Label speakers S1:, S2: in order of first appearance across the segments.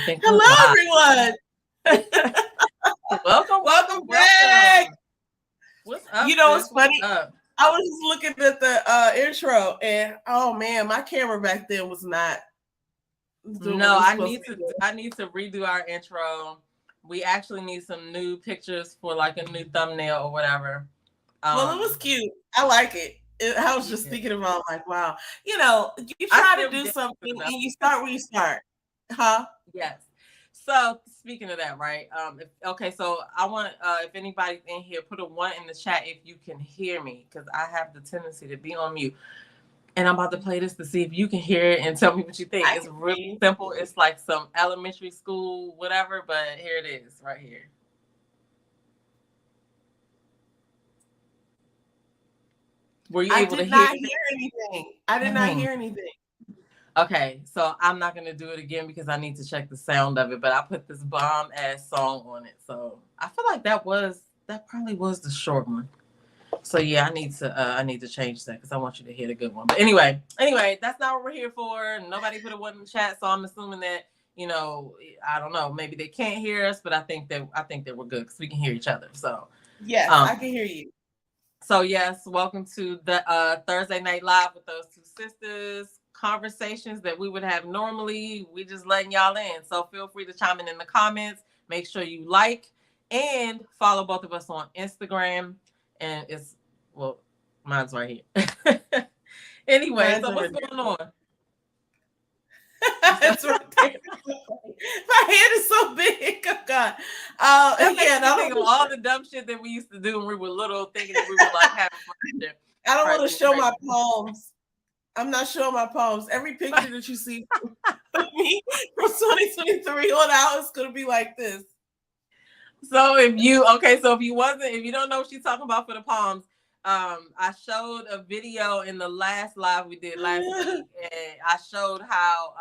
S1: think we're
S2: Hello,
S1: live.
S2: everyone.
S1: Welcome
S2: Back.
S1: What's up,
S2: You know,
S1: sis?
S2: it's
S1: What's
S2: funny.
S1: up?
S2: I was just looking at the intro, and oh man, my camera back then was not doing what it
S1: No,
S2: was supposed to be doing.
S1: I need to redo our intro. We actually need some new pictures for like a new thumbnail or whatever.
S2: Well, it was cute. I like it. I was just
S1: Yeah.
S2: thinking about like, wow, you
S1: I
S2: try to
S1: still
S2: do
S1: get
S2: something
S1: it
S2: and you start where you start, huh?
S1: Yes. So speaking of that, right? So I want if anybody's in here, put a 1 in the chat if you can hear me, because I have the tendency to be on mute. And I'm about to play this to see if you can hear it and tell me what you think. It's really simple. It's like some elementary school, whatever, but here it is, right here. Were you able to hear?
S2: I did not hear anything. I did not hear anything.
S1: Okay, so I'm not gonna do it again because I need to check the sound of it. But I put this bomb ass song on it, so I feel like that probably was the short one. So yeah, I need to change that because I want you to hear the good one. But anyway, that's not what we're here for. Nobody put a 1 in the chat, so I'm assuming that I don't know, maybe they can't hear us, but I think that we're good because we can hear each other. So
S2: yes, I can hear you.
S1: So yes, welcome to the Thursday Night Live with those two sisters. Conversations that we would have normally, we just letting y'all in. So feel free to chime in the comments. Make sure you like and follow both of us on Instagram. And mine's right here. Anyway, so what's going on?
S2: It's right there. My hand is so big. Oh God.
S1: Think of all the dumb shit that we used to do when we were little, thinking that we were like having fun.
S2: I don't want to show my palms. I'm not showing my palms. Every picture that you see of me from 2023 on out is gonna be like this.
S1: So if you don't know what she's talking about for the palms, I showed a video in the last live we did last week, and I showed how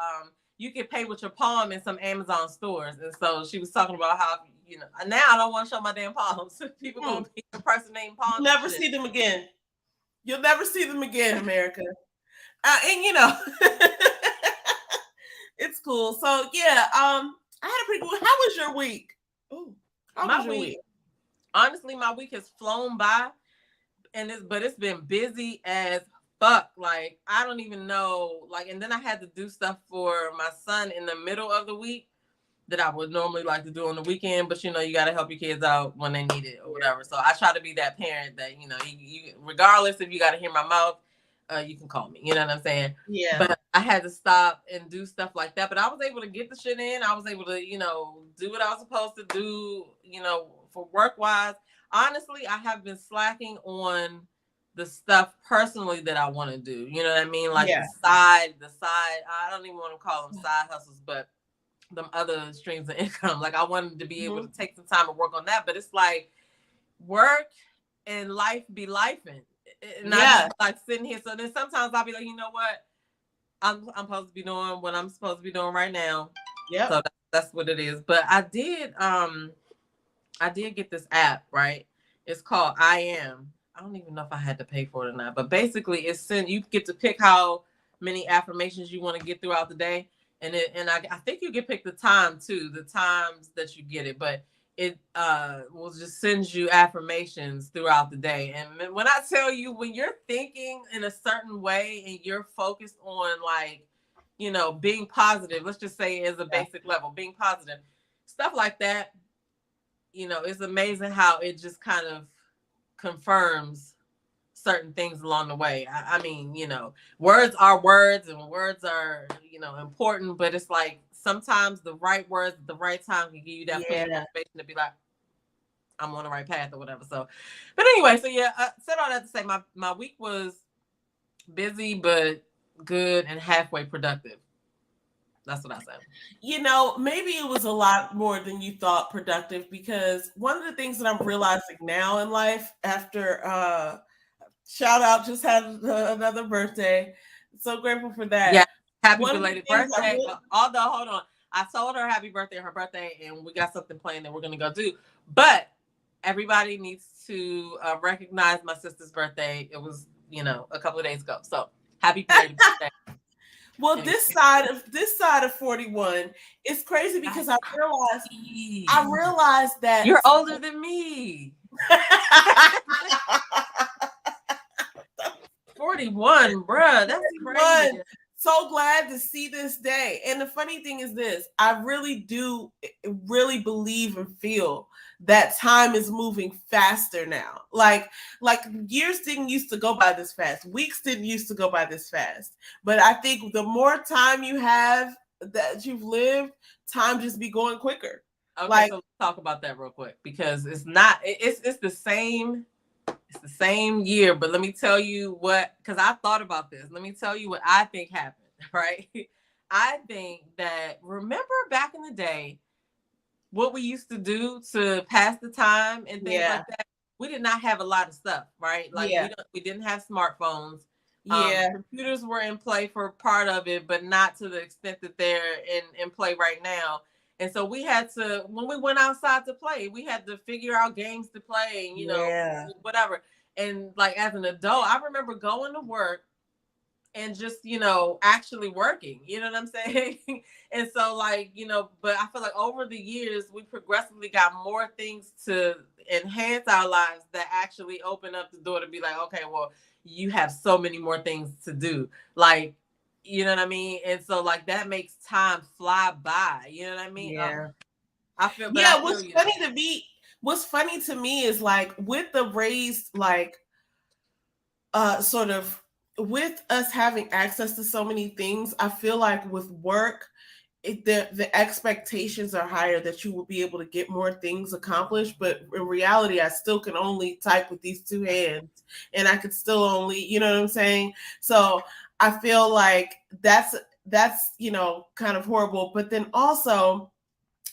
S1: you can pay with your palm in some Amazon stores. And so she was talking about how, now I don't want to show my damn palms. People gonna be impersonating palms.
S2: You'll never see them again. You'll never see them again, America. It's cool. So yeah, I had a pretty good. How was your week?
S1: Ooh, how was your week? Honestly, my week has flown by, but it's been busy as fuck. Like, I don't even know. Like, and then I had to do stuff for my son in the middle of the week that I would normally like to do on the weekend. But you got to help your kids out when they need it or whatever. So I try to be that parent that you regardless if you got to hear my mouth, you can call me. You know what I'm saying?
S2: Yeah.
S1: But I had to stop and do stuff like that. But I was able to get the shit in. I was able to do what I was supposed to do. For work wise. Honestly, I have been slacking on the stuff personally that I want to do. You know what I mean? Like the side, I don't even want to call them side hustles, but them other streams of income. Like I wanted to be able to take some time and work on that, but it's like work and life be lifing. And I just like sitting here. So then sometimes I'll be like, you know what? I'm supposed to be doing what I'm supposed to be doing right now. Yeah. So that's what it is. But I did get this app, right? It's called I Am. I don't even know if I had to pay for it or not, but basically you get to pick how many affirmations you want to get throughout the day. And I think you can pick the time too, the times that you get it, but it will just send you affirmations throughout the day. And when I tell you, when you're thinking in a certain way and you're focused on like, being positive, let's just say as a basic level, being positive, stuff like that, it's amazing how it just kind of confirms certain things along the way. I mean, words are words and words are, important, but it's like sometimes the right words at the right time can give you that push motivation to be like, I'm on the right path or whatever. So, but anyway, so yeah, I said all that to say my week was busy, but good and halfway productive. That's what I said.
S2: Maybe it was a lot more than you thought productive, because one of the things that I'm realizing now in life after shout out, just had another birthday. So grateful for that.
S1: Yeah. Happy belated birthday. Although, hold on. I told her happy birthday on her birthday, and we got something planned that we're going to go do. But everybody needs to recognize my sister's birthday. It was, a couple of days ago. So happy belated birthday.
S2: Well, this side of 41 is crazy because
S1: That's
S2: I
S1: crazy.
S2: realized that
S1: You're older than me. 41, bruh. That's
S2: 41.
S1: crazy.
S2: So glad to see this day. And the funny thing is this, I really do really believe and feel that time is moving faster now. Like years didn't used to go by this fast. Weeks didn't used to go by this fast. But I think the more time you have that you've lived, time just be going quicker.
S1: Okay,
S2: Like,
S1: so let's talk about that real quick because it's not it's the same. It's the same year, but let me tell you what, because I thought about this. Let me tell you what I think happened, right? I think that, remember back in the day, what we used to do to pass the time and things
S2: yeah,
S1: like that? We did not have a lot of stuff, right? Like
S2: yeah,
S1: we didn't have smartphones.
S2: yeah,
S1: Computers were in play for part of it, but not to the extent that they're in play right now. And so we had to, when we went outside to play, we had to figure out games to play and,
S2: yeah,
S1: whatever. And like as an adult, I remember going to work and just, actually working, you know what I'm saying? And so, like, but I feel like over the years, we progressively got more things to enhance our lives that actually open up the door to be like, okay, well, you have so many more things to do. Like, you know what I mean? And so, like, that makes time fly by. You know what I mean?
S2: yeah.
S1: But I
S2: Yeah,
S1: feel you though.
S2: what's funny to me is like with the raised like sort of with us having access to so many things, I feel like with work the expectations are higher that you will be able to get more things accomplished, but in reality I still can only type with these two hands and I could still only, you know what I'm saying? So I feel like that's kind of horrible, but then also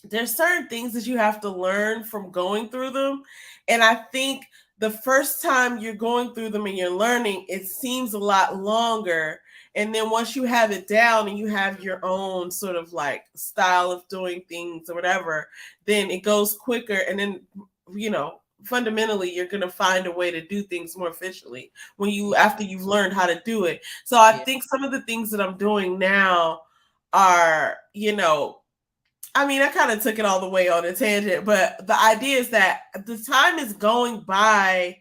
S2: there's certain things that you have to learn from going through them. And I think the first time you're going through them and you're learning, it seems a lot longer. And then once you have it down and you have your own sort of like style of doing things or whatever, then it goes quicker. And then, fundamentally, you're going to find a way to do things more efficiently after you've learned how to do it. So I think some of the things that I'm doing now are, I mean, I kind of took it all the way on a tangent, but the idea is that the time is going by,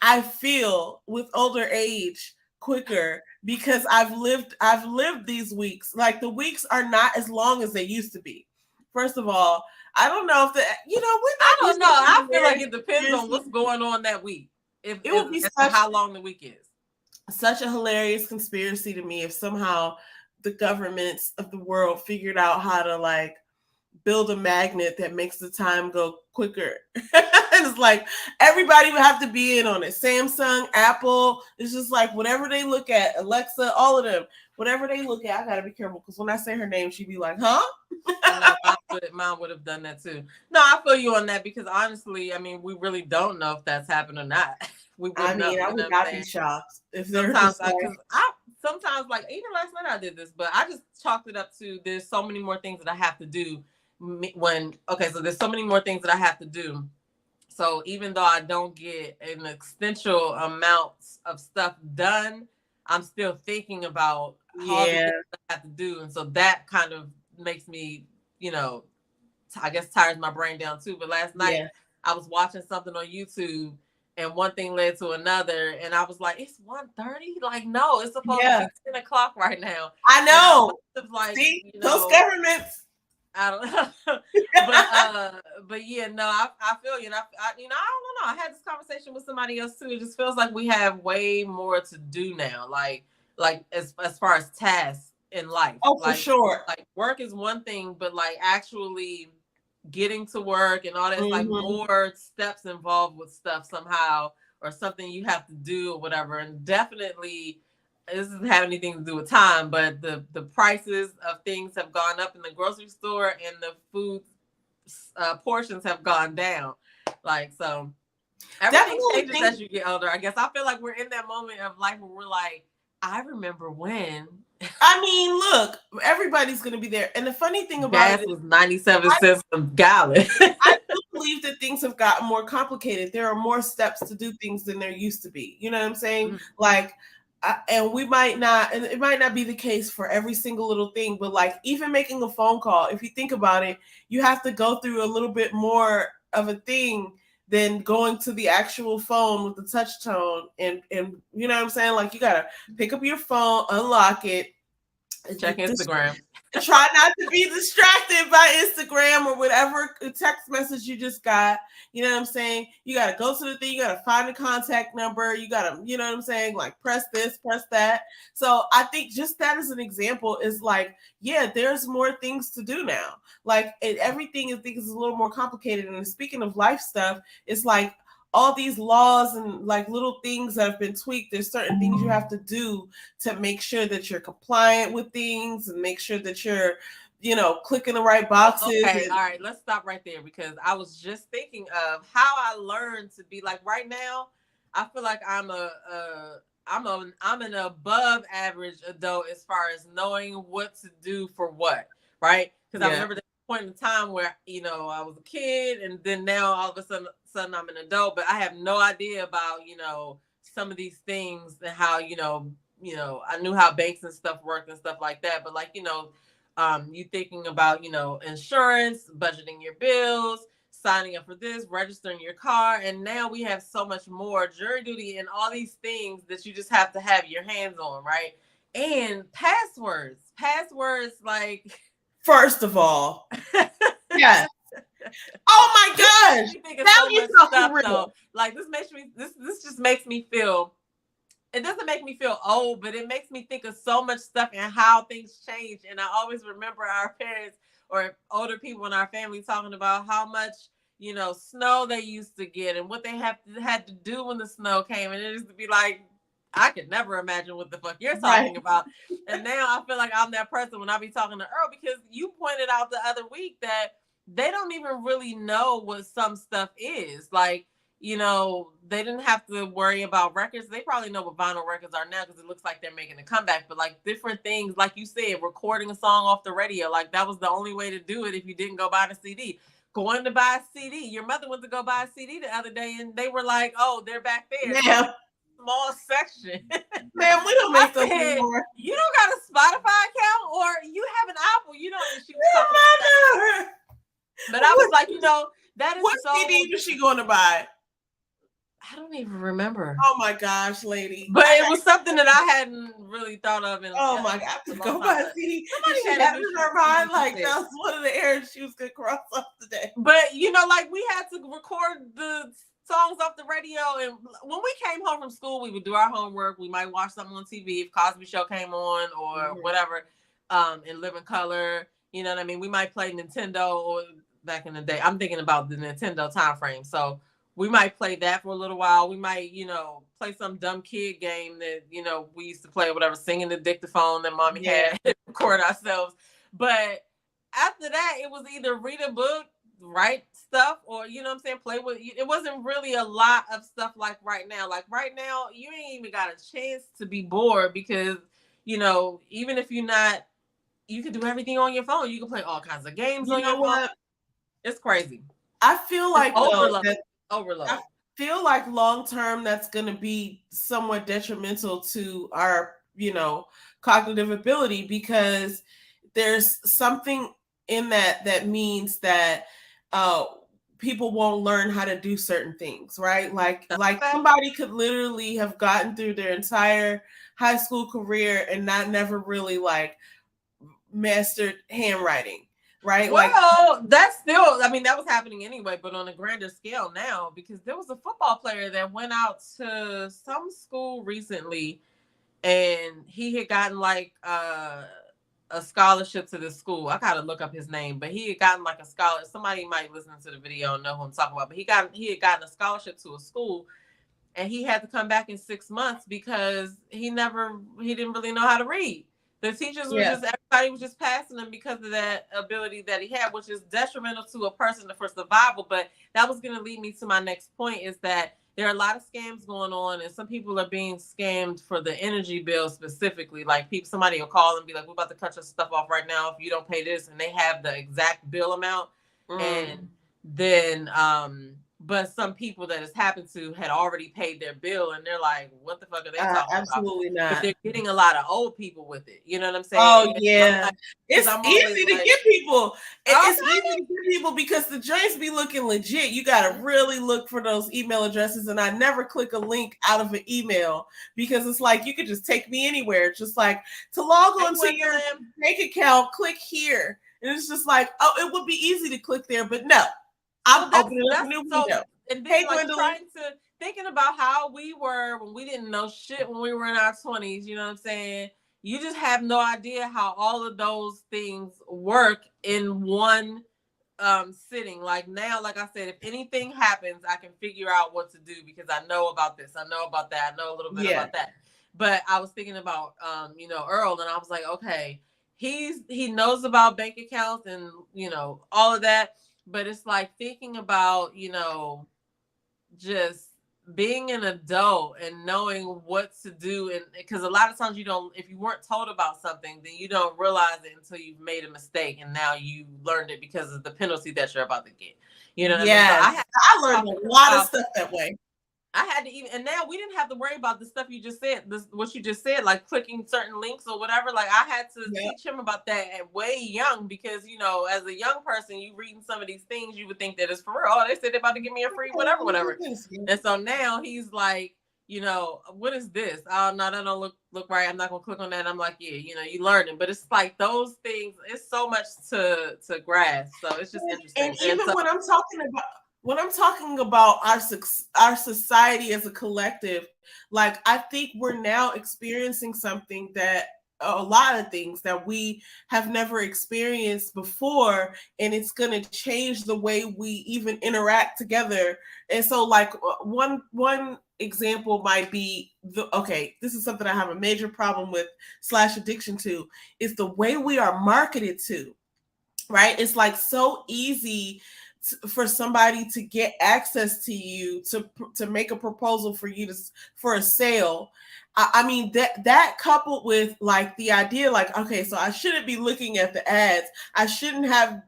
S2: I feel, with older age quicker because I've lived these weeks. Like the weeks are not as long as they used to be. First of all, I don't know if
S1: I don't know. I feel like it depends on what's going on that week. If
S2: it would be
S1: as to how long the week is.
S2: such a hilarious conspiracy to me if somehow the governments of the world figured out how to like build a magnet that makes the time go quicker. It's like everybody would have to be in on it. Samsung, Apple, it's just like whatever they look at, Alexa, all of them, whatever they look at, I gotta be careful because when I say her name, she'd be like, huh?
S1: I know mine would have done that too. No, I feel you on that because honestly, I mean, we really don't know if that's happened or not. We wouldn't know.
S2: I would not be shocked if they're
S1: sometimes because sometimes like even last night I did this, but I just chalked it up to there's so many more things that I have to do so there's so many more things that I have to do. So even though I don't get an extensive amount of stuff done, I'm still thinking about all the things I have to do. And so that kind of makes me, I guess tires my brain down too. But last night I was watching something on YouTube and one thing led to another. And I was like, it's 1:30? Like, no, it's supposed to be 10 o'clock right now.
S2: I know.
S1: See,
S2: those governments.
S1: I don't know. but yeah, no, I feel you. And I don't know. I had this conversation with somebody else too. It just feels like we have way more to do now. Like as far as tasks in life.
S2: Oh, for sure.
S1: Like work is one thing, but like actually getting to work and all that, like more steps involved with stuff somehow or something you have to do or whatever. And definitely this doesn't have anything to do with time, but the prices of things have gone up in the grocery store and the food portions have gone down. Like, so everything changes as you get older. I guess I feel like we're in that moment of life where we're like, I remember when.
S2: I mean, look, everybody's going to be there. And the funny thing about
S1: it was 97 cents a gallon.
S2: I do believe that things have gotten more complicated. There are more steps to do things than there used to be. You know what I'm saying? Like, and we might not, and it might not be the case for every single little thing, but like even making a phone call, if you think about it, you have to go through a little bit more of a thing than going to the actual phone with the touch tone. And you know what I'm saying? Like you gotta pick up your phone, unlock it,
S1: Check Instagram.
S2: try not to be distracted by Instagram or whatever text message you just got. You know what I'm saying? You got to go to the thing. You got to find the contact number. You got to, you know what I'm saying? Like press this, press that. So I think just that as an example is like, yeah, there's more things to do now. Like everything I think is a little more complicated. And speaking of life stuff, it's like all these laws and like little things that have been tweaked. There's certain things you have to do to make sure that you're compliant with things and make sure that you're, you know, clicking the right boxes.
S1: Okay, all right, let's stop right there because I was just thinking of how I learned to be like right now. I feel like I'm an above average adult as far as knowing what to do for what, right? Because I remember that point in time where I was a kid, and then now all of a sudden I'm an adult, but I have no idea about some of these things and how I knew how banks and stuff worked and stuff like that, but like you thinking about insurance, budgeting your bills, signing up for this, registering your car, and now we have so much more jury duty and all these things that you just have to have your hands on, right? And passwords like
S2: first of all, yes. Oh my gosh!
S1: Now you talking real. Like this just makes me feel. It doesn't make me feel old, but it makes me think of so much stuff and how things change. And I always remember our parents or older people in our family talking about how much snow they used to get and what they had to do when the snow came, and it used to be like, I could never imagine what the fuck you're talking about. And now I feel like I'm that person when I be talking to Earl, because you pointed out the other week that they don't even really know what some stuff is. Like, they didn't have to worry about records. They probably know what vinyl records are now because it looks like they're making a comeback. But like different things, like you said, recording a song off the radio, like that was the only way to do it if you didn't go buy the CD. Going to buy a CD. Your mother went to go buy a CD the other day and they were like, oh, they're back there.
S2: Yeah.
S1: Small section.
S2: Man, we don't make those anymore.
S1: You don't got a Spotify account or you have an Apple. You don't. She was talking about. But I was like, that is
S2: what
S1: so.
S2: CD is she going to buy?
S1: I don't even remember.
S2: Oh my gosh, lady!
S1: But it was something that I hadn't really thought of.
S2: Oh my god! Go buy a CD. Somebody had in her mind like that was one of the errands she was gonna cross off today.
S1: But like we had to record the songs off the radio, and when we came home from school, we would do our homework. We might watch something on TV if Cosby Show came on or whatever, in living color. You know what I mean? We might play Nintendo, or back in the day, I'm thinking about the Nintendo time frame. So we might play that for a little while. We might, play some dumb kid game that, we used to play or whatever, singing the dictaphone that mommy had, record ourselves. But after that, it was either read a book, write stuff, or, play with, it wasn't really a lot of stuff like right now. Like right now, you ain't even got a chance to be bored because, even if you're not, you can do everything on your phone. You can play all kinds of games on your phone. It's crazy.
S2: I feel like
S1: overload.
S2: I feel like long term that's going to be somewhat detrimental to our, cognitive ability, because there's something in that means that people won't learn how to do certain things, right? Like somebody could literally have gotten through their entire high school career and never really like mastered handwriting. Right.
S1: Well, that's still, that was happening anyway, but on a grander scale now, because there was a football player that went out to some school recently and he had gotten like a scholarship to this school. I gotta look up his name, but he had gotten like a scholarship. Somebody might listen to the video and know who I'm talking about, but he had gotten a scholarship to a school, and he had to come back in 6 months because he didn't really know how to read. The teachers were everybody was just passing him because of that ability that he had, which is detrimental to a person for survival. But that was going to lead me to my next point, is that there are a lot of scams going on, and some people are being scammed for the energy bill specifically. Like somebody will call and be like, we're about to cut your stuff off right now if you don't pay this, and they have the exact bill amount. And then but some people that it's happened to had already paid their bill, and they're like, what the fuck are they talking about?
S2: Absolutely
S1: But
S2: not.
S1: they're getting a lot of old people with it. You know what I'm saying?
S2: Oh yeah,
S1: Like,
S2: it's
S1: I'm always
S2: easy to
S1: like,
S2: get people. It's
S1: okay.
S2: easy to get people because the joints be looking legit. You got to really look for those email addresses, and I never click a link out of an email because it's like you could just take me anywhere. It's just like to log on to your bank account, click here, and it's just like, oh, it would be easy to click there, but no, I'm opening up a new window.
S1: And then like thinking about how we were when we didn't know shit when we were in our 20s, you know what I'm saying? You just have no idea how all of those things work in one sitting. Like now, like I said, if anything happens, I can figure out what to do because I know about this, I know about that, I know a little bit about that. But I was thinking about Earl, and I was like, okay, he knows about bank accounts and all of that, but it's like thinking about just being an adult and knowing what to do, and because a lot of times if you weren't told about something, then you don't realize it until you've made a mistake and now you learned it because of the penalty that you're about to get. You know what I mean? So
S2: I learned a lot of stuff that way.
S1: I had to and now we didn't have to worry about the stuff you just said, what you just said, like clicking certain links or whatever. Like I had to teach him about that at way young because, as a young person, you reading some of these things, you would think that it's for real. Oh, they said they're about to give me a free whatever. And so now he's like, what is this? Oh, no, that don't look right. I'm not going to click on that. And I'm like, yeah, you learning. But it's like those things, it's so much to grasp. So it's just interesting.
S2: And even when I'm talking about our society as a collective, like I think we're now experiencing something that a lot of things that we have never experienced before, and it's going to change the way we even interact together. And so like one example might be this is something I have a major problem with / addiction to, is the way we are marketed to, right? It's like so easy for somebody to get access to you to make a proposal for you for a sale. I mean that coupled with like the idea, like, okay, so I shouldn't be looking at the ads. I shouldn't have,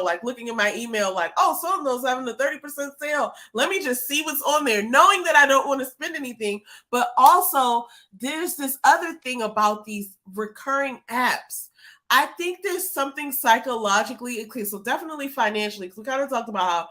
S2: like looking at my email, like, oh, so-and-so's having a 30% sale. Let me just see what's on there, knowing that I don't want to spend anything. But also there's this other thing about these recurring apps. I think there's something psychologically, okay, so definitely financially, because we kind of talked about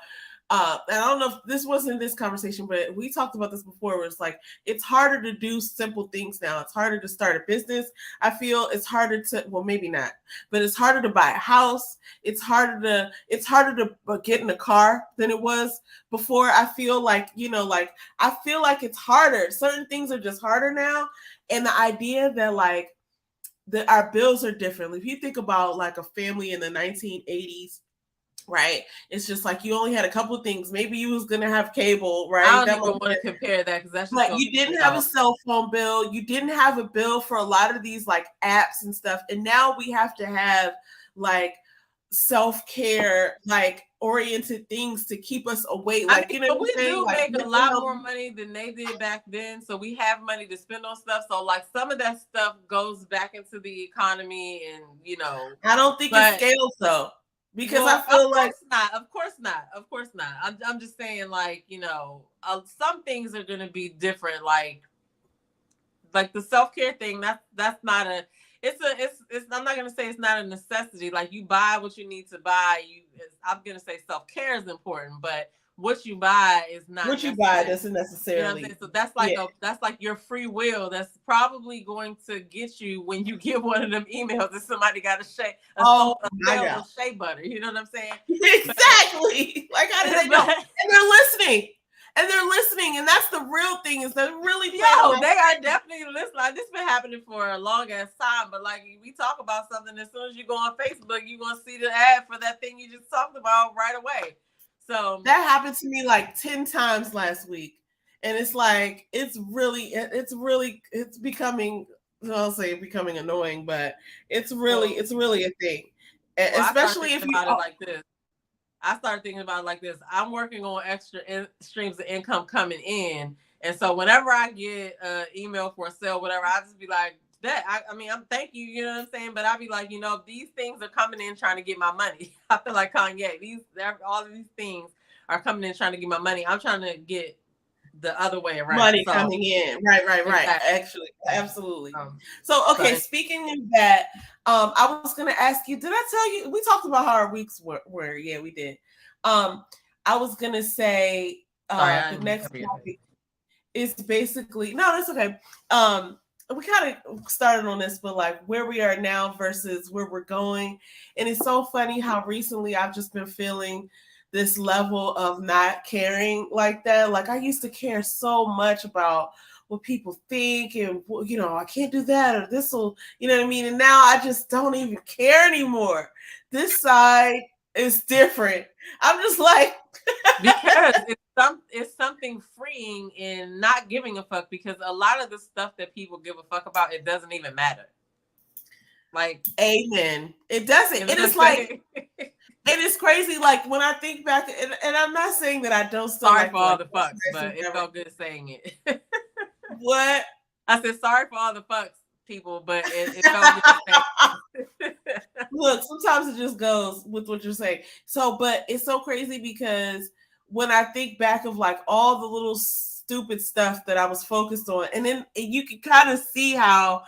S2: how, and I don't know if this wasn't this conversation, but we talked about this before, where it's like, it's harder to do simple things now. It's harder to start a business. I feel it's harder to, well, maybe not, but it's harder to buy a house. It's harder to get in a car than it was before. I feel like, I feel like it's harder. Certain things are just harder now. And the idea that like, our bills are different. If you think about like a family in the 1980s, right? It's just like you only had a couple of things. Maybe you was gonna have cable, right?
S1: I don't even want to compare that because that's just
S2: like you didn't have a cell phone bill. You didn't have a bill for a lot of these like apps and stuff. And now we have to have like self-care, like oriented things to keep us awake. Like,
S1: we do make a lot more money than they did back then. So we have money to spend on stuff. So like some of that stuff goes back into the economy, and
S2: I don't think it scales though. Because I feel like
S1: of course not. I'm just saying, like, some things are gonna be different. Like the self-care thing, that's not a it's I'm not gonna say it's not a necessity. Like you buy what you need to buy. I'm gonna say self-care is important, but what you buy is not
S2: what you buy doesn't necessarily.
S1: So that's like that's like your free will. That's probably going to get you when you get one of them emails that somebody got a shea butter. You know what I'm saying?
S2: Exactly. Like how did they know? And they're listening. And that's the real thing, is they're really
S1: they are definitely listening. Like, this been happening for a long ass time, but like we talk about something, as soon as you go on Facebook, you're gonna see the ad for that thing you just talked about right away. So
S2: that happened to me like 10 times last week. And it's like, it's becoming, I'll say becoming annoying, but it's really a thing. Especially if you
S1: like this. I started thinking about it like this. I'm working on extra streams of income coming in. And so whenever I get an email for a sale, whatever, I just be like, I'm thank you, you know what I'm saying? But I'll be like, these things are coming in trying to get my money. I feel like Kanye, all of these things are coming in trying to get my money. I'm trying to get the other way around.
S2: Money coming in. Right.
S1: Exactly.
S2: Actually, absolutely.
S1: Um,
S2: So, okay,
S1: so
S2: speaking of that, I was going to ask you, did I tell you, we talked about how our weeks were. Yeah, we did. I was going to say,
S1: sorry, I
S2: the
S1: didn't mean to
S2: next
S1: cover your
S2: topic is basically, no, that's okay. We kind of started on this, but like where we are now versus where we're going. And it's so funny how recently I've just been feeling this level of not caring like that. Like I used to care so much about what people think and, you know, I can't do that or this will, you know what I mean? And now I just don't even care anymore. This side is different. I'm just like,
S1: because it's something freeing in not giving a fuck, because a lot of the stuff that people give a fuck about, it doesn't even matter. Like,
S2: amen. It doesn't.
S1: You know
S2: It
S1: what
S2: is
S1: I'm
S2: like,
S1: saying?
S2: it is crazy. Like when I think back, and I'm not saying that I don't still
S1: Sorry
S2: like
S1: for all
S2: like
S1: the fucks, but it felt good saying it.
S2: what?
S1: I said sorry for all the fucks, people, but it felt good saying it.
S2: Look, sometimes it just goes with what you're saying. So, but it's so crazy because when I think back of like all the little stupid stuff that I was focused on, and then you can kind of see how,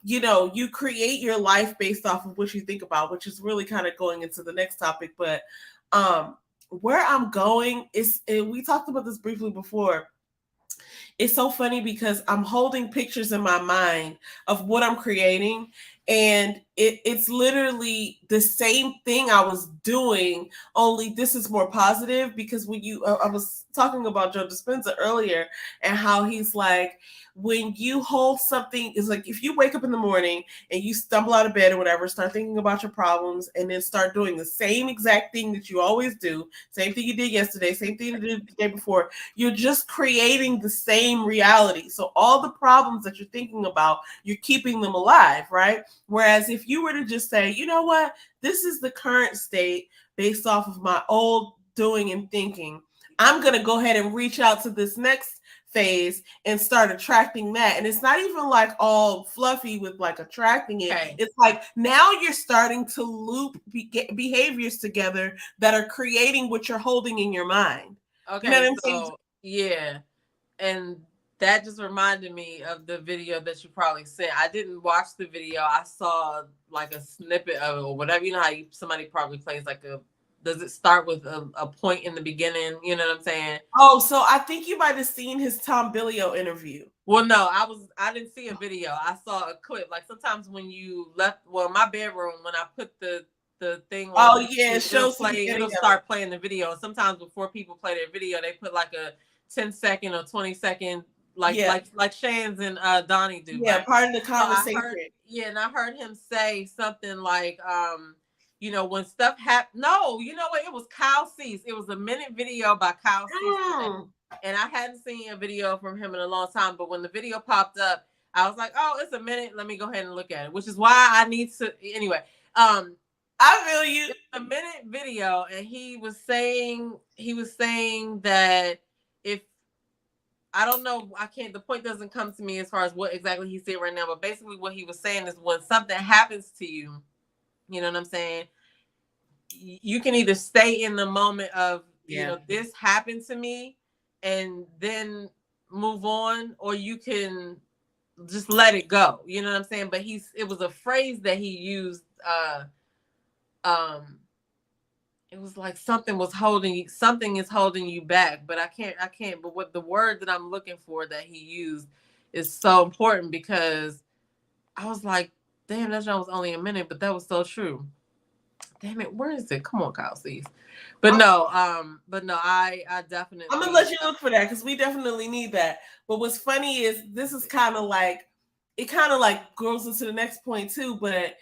S2: you know, you create your life based off of what you think about, which is really kind of going into the next topic. But where I'm going is, and we talked about this briefly before, it's so funny because I'm holding pictures in my mind of what I'm creating, and it's literally the same thing I was doing, only this is more positive. Because when you I was talking about Joe Dispenza earlier, and how he's like, when you hold something, is like if you wake up in the morning and you stumble out of bed or whatever, start thinking about your problems, and then start doing the same exact thing that you always do, same thing you did yesterday, same thing you did the day before, you're just creating the same reality. So all the problems that you're thinking about, you're keeping them alive, right? Whereas if you were to just say, you know what, this is the current state based off of my old doing and thinking, I'm going to go ahead and reach out to this next phase and start attracting that. And it's not even like all fluffy with like attracting it.
S1: Okay.
S2: It's like now you're starting to loop behaviors together that are creating what you're holding in your mind.
S1: Okay,
S2: you know what I'm saying?
S1: so yeah, and that just reminded me of the video that you probably sent. I didn't watch the video. I saw like a snippet of it or whatever. You know how somebody probably plays like a. Does it start with a point in the beginning? You know what I'm saying?
S2: Oh, so I think you might have seen his Tom Billio interview.
S1: Well, no, I didn't see a video. I saw a clip. Like sometimes when you left, well, my bedroom, when I put the thing on,
S2: it shows
S1: it'll start playing the video. And sometimes before people play their video, they put like a 10-second or 20-second, like Shan's and Donnie do.
S2: Yeah,
S1: right?
S2: part of the conversation.
S1: And I heard him say something like, you know, when stuff happened. No, you know what? It was Kyle Cease. It was a minute video by Kyle Cease. And I hadn't seen a video from him in a long time. But when the video popped up, I was like, oh, it's a minute. Let me go ahead and look at it, which is why I need to. Anyway,
S2: I feel you.
S1: It's a minute video, and he was saying that if, I don't know, the point doesn't come to me as far as what exactly he said right now, but basically what he was saying is when something happens to you, you know what I'm saying? You can either stay in the moment of, you know, this happened to me and then move on, or you can just let it go. You know what I'm saying? But it was a phrase that he used, it was like something is holding you back, but I can't, but what the word that I'm looking for that he used is so important, because I was like, damn, that was only a minute, but that was so true. Damn it, where is it? Come on, Kyle Cease. But no, I definitely,
S2: I'm gonna let you look for that, because we definitely need that. But what's funny is this is kind of like, it kind of like goes into the next point too, but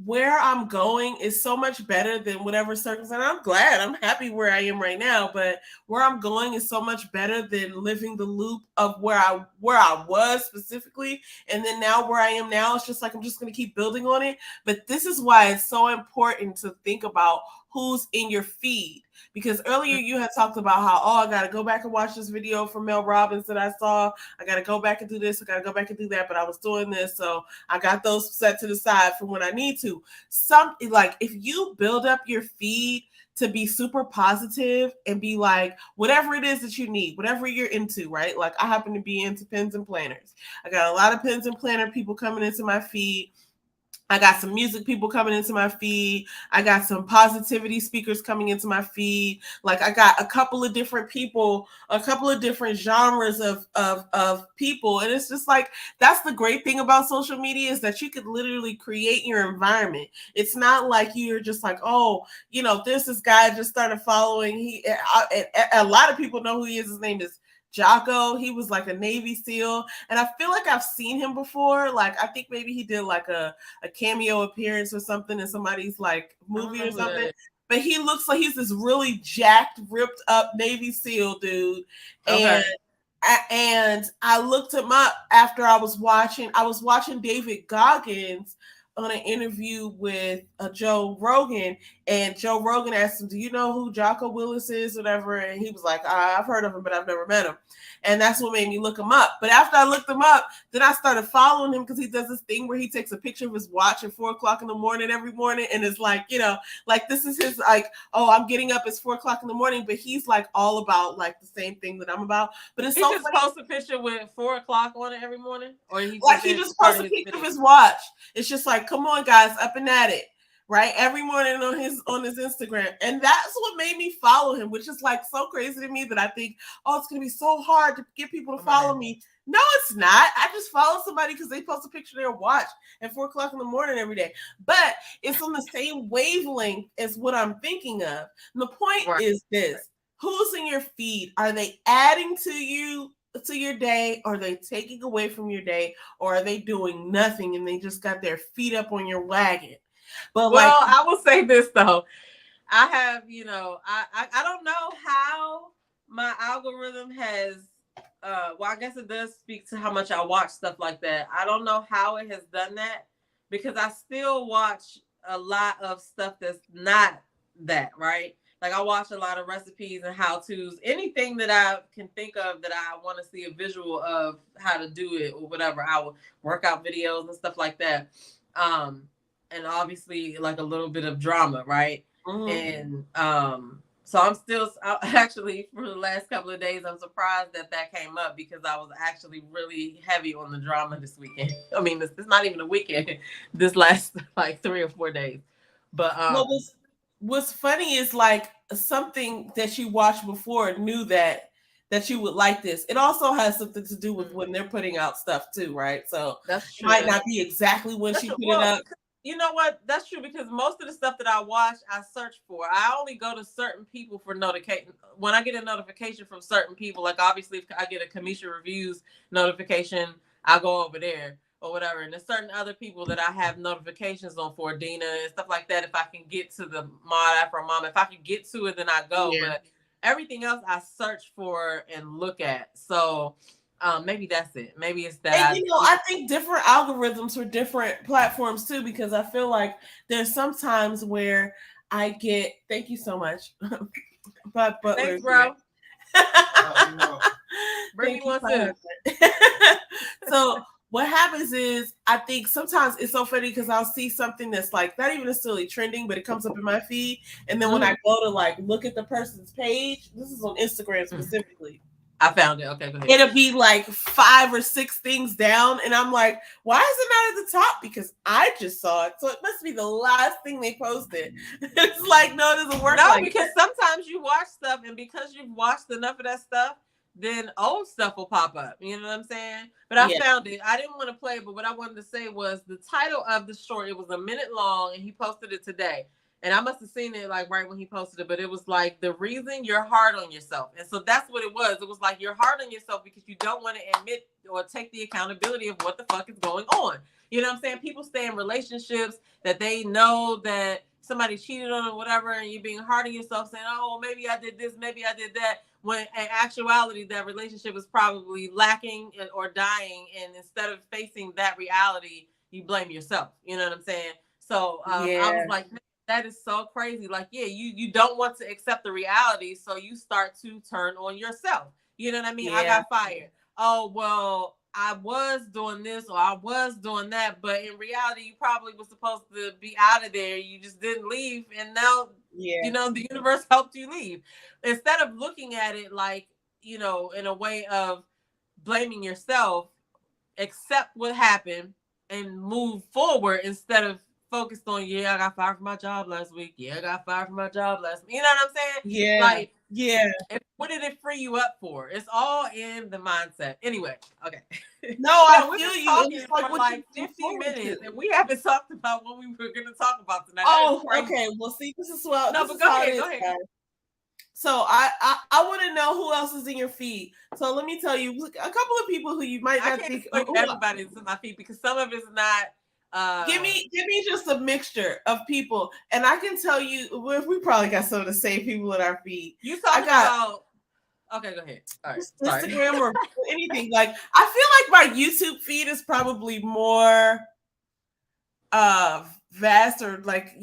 S2: where I'm going is so much better than whatever circumstance. I'm glad, I'm happy where I am right now, but where I'm going is so much better than living the loop of where I was specifically, and then now where I am now. It's just like I'm just going to keep building on it. But this is why it's so important to think about who's in your feed. Because earlier you had talked about how, I got to go back and watch this video from Mel Robbins that I saw. I got to go back and do this. I got to go back and do that. But I was doing this. So I got those set to the side for when I need to. Something like if you build up your feed to be super positive and be like, whatever it is that you need, whatever you're into, right? Like I happen to be into pens and planners. I got a lot of pens and planner people coming into my feed. I got some music people coming into my feed. I got some positivity speakers coming into my feed. Like I got a couple of different people, a couple of different genres of people. And it's just like, that's the great thing about social media is that you could literally create your environment. It's not like you're just like, oh, there's this guy I just started following. A lot of people know who he is. His name is Jocko. He was like a Navy SEAL, and I feel like I've seen him before. Like I think maybe he did like a cameo appearance or something in somebody's like movie or something.
S1: That.
S2: But he looks like he's this really jacked, ripped up Navy SEAL dude.
S1: Okay.
S2: And I looked him up after I was watching David Goggins on an interview with Joe Rogan, and Joe Rogan asked him, do you know who Jocko Willis is, whatever? And he was like, I've heard of him, but I've never met him. And that's what made me look him up. But after I looked him up, then I started following him because he does this thing where he takes a picture of his watch at 4:00 in the morning every morning. And it's like, like this is his like, oh, I'm getting up, it's 4:00 in the morning, but he's like all about like the same thing that I'm about. But it's
S1: he
S2: so
S1: just
S2: funny.
S1: posts a picture with 4:00 on it every morning, or he
S2: just posts a picture of his watch. It's just like, come on, guys, up and at it. Right, every morning on his Instagram, and that's what made me follow him, which is like so crazy to me that I think, oh, it's gonna be so hard to get people to follow me. No, it's not. I just follow somebody because they post a picture of their watch at 4:00 in the morning every day. But it's on the same wavelength as what I'm thinking of. And the point is this: who's in your feed? Are they adding to your day? Or are they taking away from your day? Or are they doing nothing and they just got their feet up on your wagon? But
S1: I will say this though. I have, I don't know how my algorithm has I guess it does speak to how much I watch stuff like that. I don't know how it has done that because I still watch a lot of stuff that's not that, right? Like I watch a lot of recipes and how-tos, anything that I can think of that I want to see a visual of how to do it or whatever. I will workout videos and stuff like that. And obviously like a little bit of drama, right? And so I'm still actually for the last couple of days, I'm surprised that came up because I was actually really heavy on the drama this weekend. I mean, it's not even a weekend, this last like 3 or 4 days. But
S2: what's funny is like something that you watched before knew that you would like this. It also has something to do with when they're putting out stuff too, right? So
S1: that's true.
S2: It might not be exactly when she put it up.
S1: You know what? That's true because most of the stuff that I watch, I search for. I only go to certain people for notification. When I get a notification from certain people, like obviously if I get a Kamisha Reviews notification, I go over there or whatever. And there's certain other people that I have notifications on for, Dina and stuff like that. If I can get to the Mod Afro Mom, if I can get to it, then I go. Yeah. But everything else I search for and look at. So maybe that's it. Maybe it's that.
S2: And, I think different algorithms for different platforms too, because I feel like there's sometimes where I get, thank you so much. But
S1: thanks, bro. Bring me one too.
S2: So what happens is I think sometimes it's so funny because I'll see something that's like not even necessarily trending, but it comes up in my feed. And then when I go to like look at the person's page, this is on Instagram specifically.
S1: I found it. Okay, go ahead.
S2: It'll be like 5 or 6 things down. And I'm like, why is it not at the top? Because I just saw it. So it must be the last thing they posted. It's like, no, it doesn't work.
S1: No, because sometimes you watch stuff and because you've watched enough of that stuff, then old stuff will pop up. You know what I'm saying? But I found it. I didn't want to play it, but what I wanted to say was the title of the short, it was 1 minute long and he posted it today. And I must have seen it like right when he posted it, but it was like the reason you're hard on yourself. And so that's what it was. It was like you're hard on yourself because you don't want to admit or take the accountability of what the fuck is going on. You know what I'm saying? People stay in relationships that they know that somebody cheated on or whatever, and you're being hard on yourself saying, oh, maybe I did this, maybe I did that. When in actuality, that relationship is probably lacking or dying. And instead of facing that reality, you blame yourself. You know what I'm saying? So I was like, That is so crazy. Like, yeah, you don't want to accept the reality, so you start to turn on yourself. You know what I mean? I
S2: Yeah.
S1: got fired. Oh, well, I was doing this or I was doing that, but in reality, you probably was supposed to be out of there. You just didn't leave, and now
S2: Yeah.
S1: the universe helped you leave. Instead of looking at it like, in a way of blaming yourself, accept what happened and move forward instead of focused on, yeah, I got fired from my job last week. Yeah, I got fired from my job last week. You know what I'm saying?
S2: Yeah.
S1: Like,
S2: Yeah.
S1: what did it free you up for? It's all in the mindset. Anyway, okay.
S2: No, I
S1: So we've
S2: feel
S1: been
S2: you. And
S1: talking
S2: it's like
S1: for
S2: what you
S1: like
S2: look
S1: 15
S2: forward
S1: minutes
S2: to.
S1: and we haven't talked about what we were going to talk about tonight. That is
S2: Oh,
S1: crazy.
S2: okay. Well, see, this is
S1: Go
S2: how it
S1: ahead.
S2: is,
S1: Go ahead.
S2: guys. So I want to know who else is in your feed. So let me tell you a couple of people who you might
S1: I
S2: not
S1: can't
S2: think.
S1: explain everybody to my feet because some of it's not.
S2: Give me just a mixture of people, and I can tell you we probably got some of the same people in our feed.
S1: You talking about? Okay, go ahead. All right,
S2: Instagram or anything. Like I feel like my YouTube feed is probably more vast or like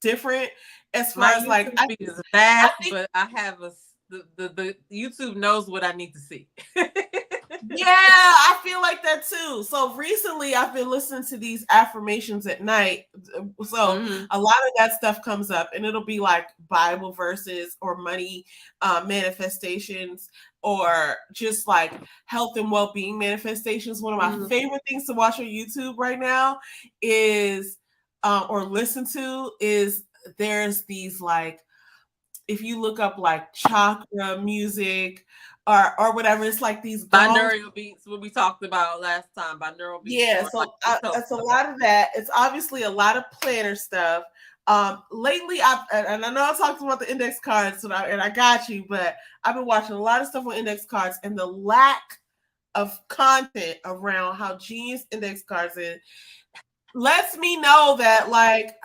S2: different as far
S1: My
S2: as like
S1: YouTube feed is vast, but I have the YouTube knows what I need to see.
S2: Yeah, I feel like that too. So recently I've been listening to these affirmations at night. So a lot of that stuff comes up and it'll be like Bible verses or money manifestations or just like health and well-being manifestations. One of my favorite things to watch on YouTube right now is or listen to is there's these like if you look up like chakra music or whatever, it's like these
S1: binaural beats, what we talked about last time. Binaural beats.
S2: Yeah, so
S1: like
S2: it's a lot of that. It's obviously a lot of planner stuff. Lately, and I know I talked about the index cards, and I got you, but I've been watching a lot of stuff on index cards, and the lack of content around how genius index cards is lets me know that like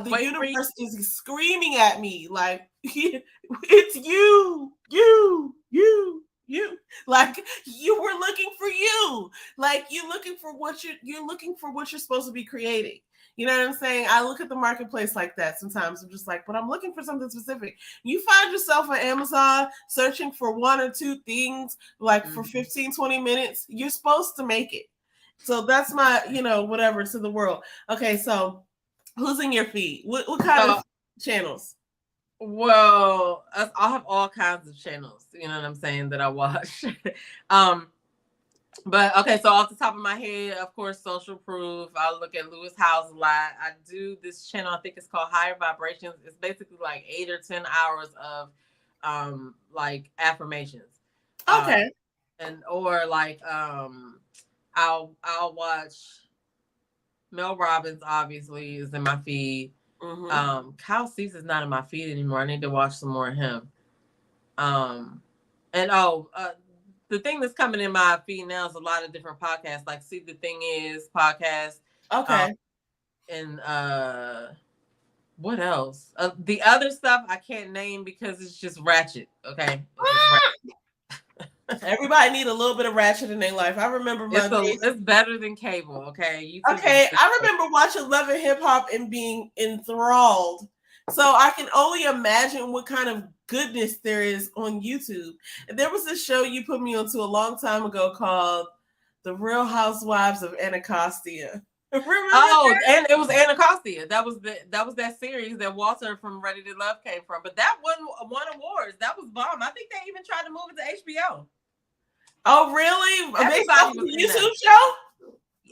S2: the universe is screaming at me like it's you like you were looking for you, like you're looking for what you're looking for what you're supposed to be creating. You know what I'm saying? I look at the marketplace like that sometimes. I'm just like, but I'm looking for something specific. You find yourself on Amazon searching for one or two things like for 15 20 minutes, you're supposed to make it. So that's my, whatever to the world. Okay, so who's in your feed? What kind of channels?
S1: Well, I'll have all kinds of channels, you know what I'm saying, that I watch. But okay, so off the top of my head, of course, Social Proof. I look at Lewis House a lot. I do this channel, I think it's called Higher Vibrations. It's basically like 8 or 10 hours of like affirmations.
S2: Okay.
S1: Or like I'll watch Mel Robbins, obviously, is in my feed. Kyle Cease is not in my feed anymore. I need to watch some more of him. The thing that's coming in my feed now is a lot of different podcasts, like See the Thing Is podcast.
S2: Okay.
S1: And what else? The other stuff I can't name because it's just ratchet. Okay.
S2: Everybody need a little bit of ratchet in their life. I remember
S1: it's better than cable. Okay.
S2: Okay. I remember watching Love and Hip Hop and being enthralled. So I can only imagine what kind of goodness there is on YouTube. And there was a show you put me onto a long time ago called The Real Housewives of Anacostia.
S1: And it was Anacostia. That was that series that Walter from Ready to Love came from. But that won awards. That was bomb. I think they even tried to move it to HBO.
S2: Oh, really? Based off the YouTube show?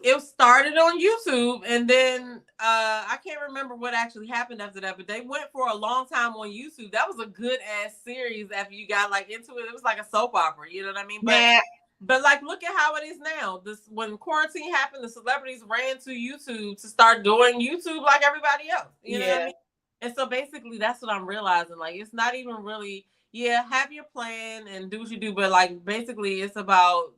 S1: It started on YouTube, and then I can't remember what actually happened after that, but they went for a long time on YouTube. That was a good ass series after you got like into it. It was like a soap opera, you know what I mean? But like, look at how it is now. When quarantine happened, the celebrities ran to YouTube to start doing YouTube like everybody else. You know what I mean? And so basically, that's what I'm realizing. Like, it's not even really, have your plan and do what you do, but like, basically, it's about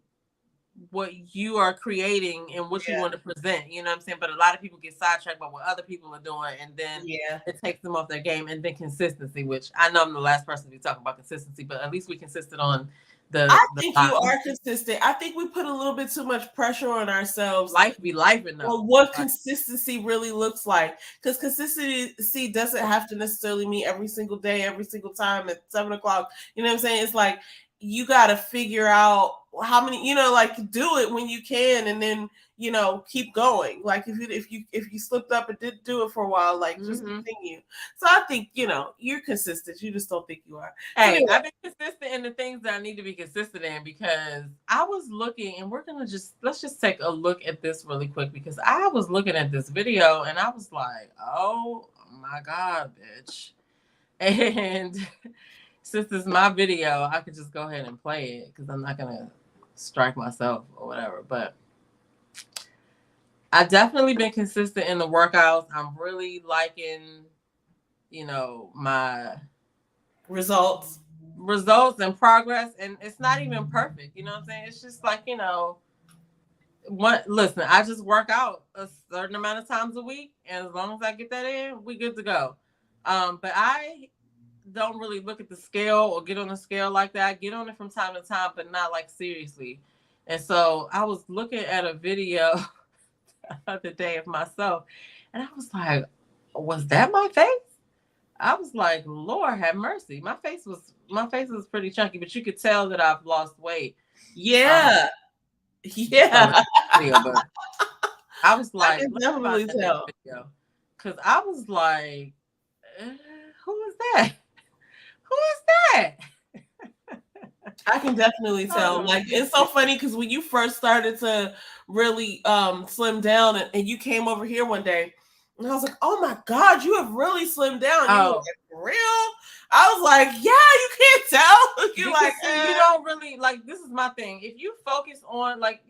S1: what you are creating and what you want to present, you know what I'm saying? But a lot of people get sidetracked by what other people are doing, and then it takes them off their game. And then consistency, which I know I'm the last person to be talking about consistency, but at least we consistent on
S2: I think you are consistent. I think we put a little bit too much pressure on ourselves.
S1: Life be life enough.
S2: Well, what consistency really looks like, because consistency doesn't have to necessarily mean every single day, every single time at 7:00. You know what I'm saying? It's like you got to figure out how many, like do it when you can, and then keep going. Like if you slipped up and didn't do it for a while, like just continue. So I think you're consistent. You just don't think you are.
S1: Hey, so anyway, I've been consistent in the things that I need to be consistent in, because I was looking, and let's just take a look at this really quick, because I was looking at this video and I was like, oh my God, bitch. And since this is my video, I could just go ahead and play it, because I'm not gonna strike myself or whatever. But I've definitely been consistent in the workouts. I'm really liking, my
S2: results
S1: and progress. And it's not even perfect. You know what I'm saying? It's just like, listen, I just work out a certain amount of times a week. And as long as I get that in, we good to go. But I don't really look at the scale or get on the scale like that. I get on it from time to time, but not like seriously. And so I was looking at a video the other day of myself, and I was like, was that my face? I was like, Lord have mercy. My face was pretty chunky, but you could tell that I've lost weight.
S2: Yeah.
S1: But I was like,
S2: I can definitely tell.
S1: Because I was like, who is that? Who is that?
S2: I can definitely tell. Like, it's so funny because when you first started to really slim down, and you came over here one day, and I was like, oh my God, you have really slimmed down. You were like, for real? I was like, yeah, you can't tell. You're like,
S1: you don't really, like, this is my thing. If you focus on, like,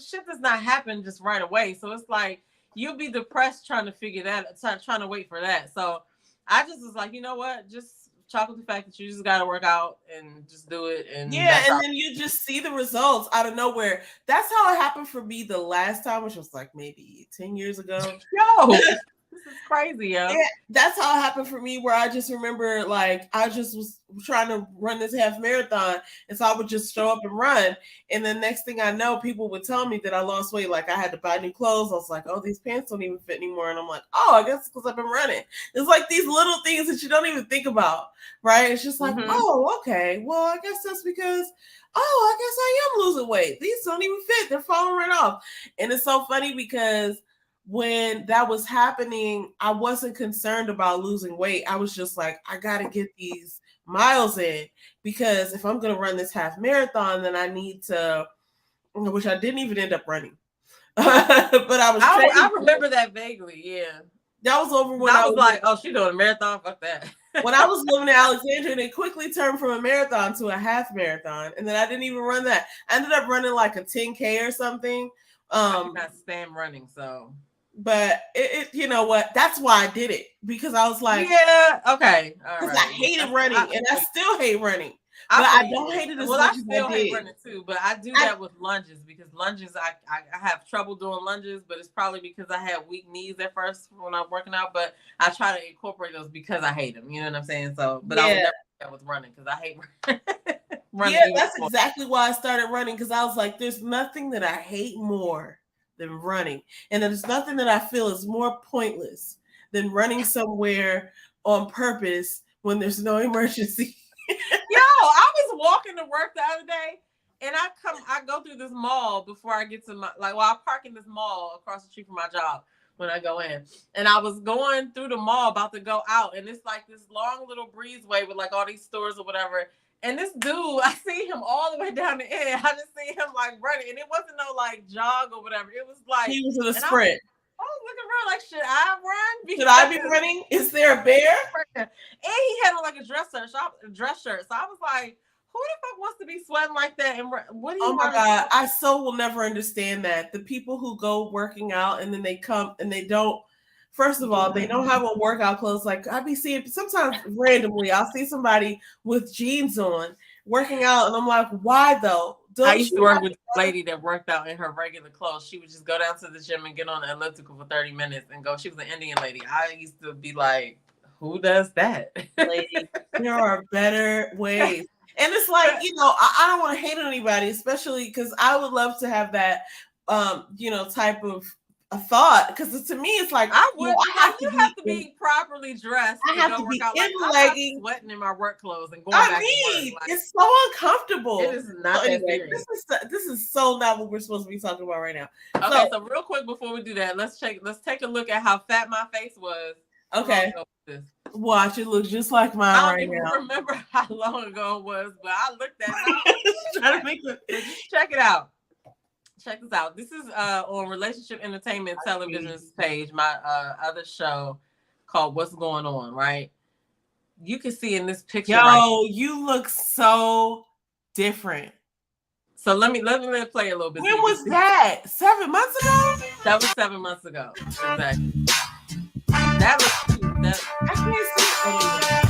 S1: shit does not happen just right away. So it's like, you'll be depressed trying to figure that, trying to wait for that. So I just was like, you know what? Just chalk up the fact that you just got to work out and just do it. And
S2: then you just see the results out of nowhere. That's how it happened for me the last time, which was like maybe 10 years ago.
S1: Yo, this is crazy, yo.
S2: Yeah, that's how it happened for me, where I just remember, like, I just was trying to run this half marathon, and so I would just show up and run, and the next thing I know, people would tell me that I lost weight. Like, I had to buy new clothes. I was like, oh, these pants don't even fit anymore, and I'm like, oh, I guess because I've been running. It's like these little things that you don't even think about, right? It's just like, oh, okay, well, I guess that's because, oh, I guess I am losing weight. These don't even fit. They're falling right off. And it's so funny because when that was happening, I wasn't concerned about losing weight. I was just like, I got to get these miles in, because if I'm going to run this half marathon, then I need to, which I didn't even end up running. But
S1: I remember that vaguely. Yeah.
S2: That was over when
S1: I was like, oh, she doing a marathon? Fuck that.
S2: When I was living in Alexandria, they quickly turned from a marathon to a half marathon. And then I didn't even run that. I ended up running like a 10K or something.
S1: I cannot stand running, so.
S2: But it you know what? That's why I did it, because I was like,
S1: yeah, okay, all right.
S2: I hated running, and I still hate running. But I don't hate it as much as I
S1: still hate running too. But I do that with lunges, because lunges, I have trouble doing lunges, but it's probably because I had weak knees at first when I'm working out. But I try to incorporate those because I hate them. You know what I'm saying? So, but I would never do that with running, because I hate running.
S2: Yeah, that's exactly why I started running, because I was like, there's nothing that I hate more than running, and there's nothing that I feel is more pointless than running somewhere on purpose when there's no emergency.
S1: Yo, I was walking to work the other day, and I go through this mall before I get to I park in this mall across the street from my job when I go in, and I was going through the mall about to go out, and it's like this long little breezeway with like all these stores or whatever. And this dude, I see him all the way down the end. I just see him like running, and it wasn't no like jog or whatever. It was like
S2: he was in a sprint.
S1: I was looking around like, should I run?
S2: Should I be running? Is there a bear?
S1: And he had on like a dress shirt. So I was like, who the fuck wants to be sweating like that? And what do you?
S2: Oh my God, I so will never understand that. The people who go working out and then they come and they don't. First of all, they don't have on workout clothes. Like, I be seeing sometimes randomly, I'll see somebody with jeans on working out, and I'm like, why though?
S1: I used to work with a lady that worked out in her regular clothes. She would just go down to the gym and get on the elliptical for 30 minutes and go. She was an Indian lady. I used to be like, who does that?
S2: Lady, there are better ways. And it's like, I don't want to hate on anybody, especially because I would love to have that, type of a thought. Because to me, it's like,
S1: I would.
S2: I have
S1: You
S2: to
S1: have
S2: be
S1: to be properly dressed
S2: I
S1: to
S2: have
S1: go
S2: to
S1: work
S2: be
S1: out.
S2: in
S1: Like, I'm not
S2: leggings.
S1: sweating in my work clothes and going
S2: I
S1: back to work.
S2: mean,
S1: Like,
S2: it's so uncomfortable.
S1: it is not
S2: So
S1: that
S2: anyway,
S1: serious.
S2: this is so not what we're supposed to be talking about right now.
S1: Okay, so real quick before we do that, let's take a look at how fat my face was.
S2: Okay. Watch, it looks just like mine
S1: I don't
S2: right
S1: even
S2: now.
S1: remember how long ago it was, but I looked at it. Trying to make it. Just check it out. Check this out. This is on Relationship Entertainment Television's page, my other show called What's Going On, right? You can see in this picture.
S2: Yo, you look so different.
S1: So let me play a little bit.
S2: When was that? 7 months ago?
S1: That was 7 months ago. Exactly. That was cute. I can't see it.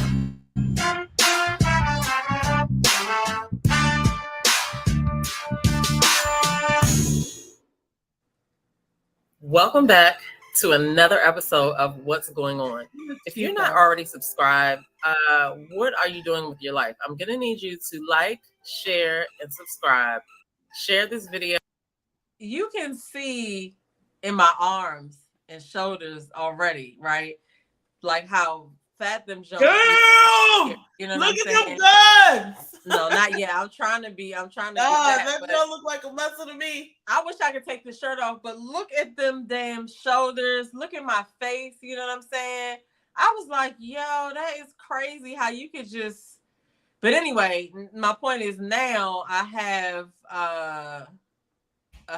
S1: Welcome back to another episode of What's Going On. If you're not already subscribed, what are you doing with your life? I'm going to need you to like, share, and subscribe. Share this video. You can see in my arms and shoulders already, right? Like how fat them jumps.
S2: Girl!
S1: You know
S2: look
S1: what
S2: at
S1: I'm saying?
S2: them guns!
S1: No, not yet. I'm trying to get
S2: that don't look like a muscle to me.
S1: I wish I could take the shirt off, but look at them damn shoulders. Look at my face. You know what I'm saying? I was like, yo, that is crazy how you could just. But anyway, my point is now I have a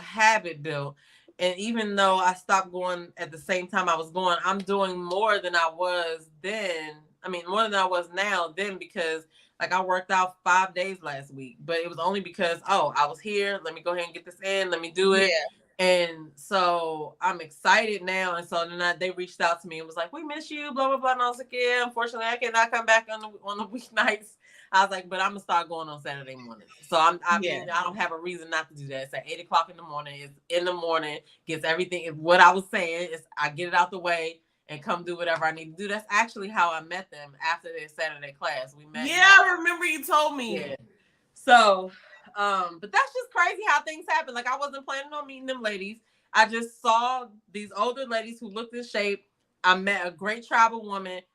S1: habit built. And even though I stopped going at the same time I was going, I'm doing more than I was then. I mean, more than I was now then, because like I worked out 5 days last week, but it was only because, I was here. Let me go ahead and get this in. Let me do it. Yeah. And so I'm excited now. And so then they reached out to me and was like, we miss you, blah, blah, blah. And I was like, yeah, unfortunately I cannot come back on the weeknights. I was like, but I'm gonna start going on Saturday morning. So I mean, I don't have a reason not to do that. It's at 8:00 in the morning. It's in the morning. Gets everything. What I was saying is, I get it out the way and come do whatever I need to do. That's actually how I met them after their Saturday class. We met.
S2: Yeah, I remember you told me.
S1: Yeah. So, but that's just crazy how things happen. Like I wasn't planning on meeting them ladies. I just saw these older ladies who looked in shape. I met a great tribe of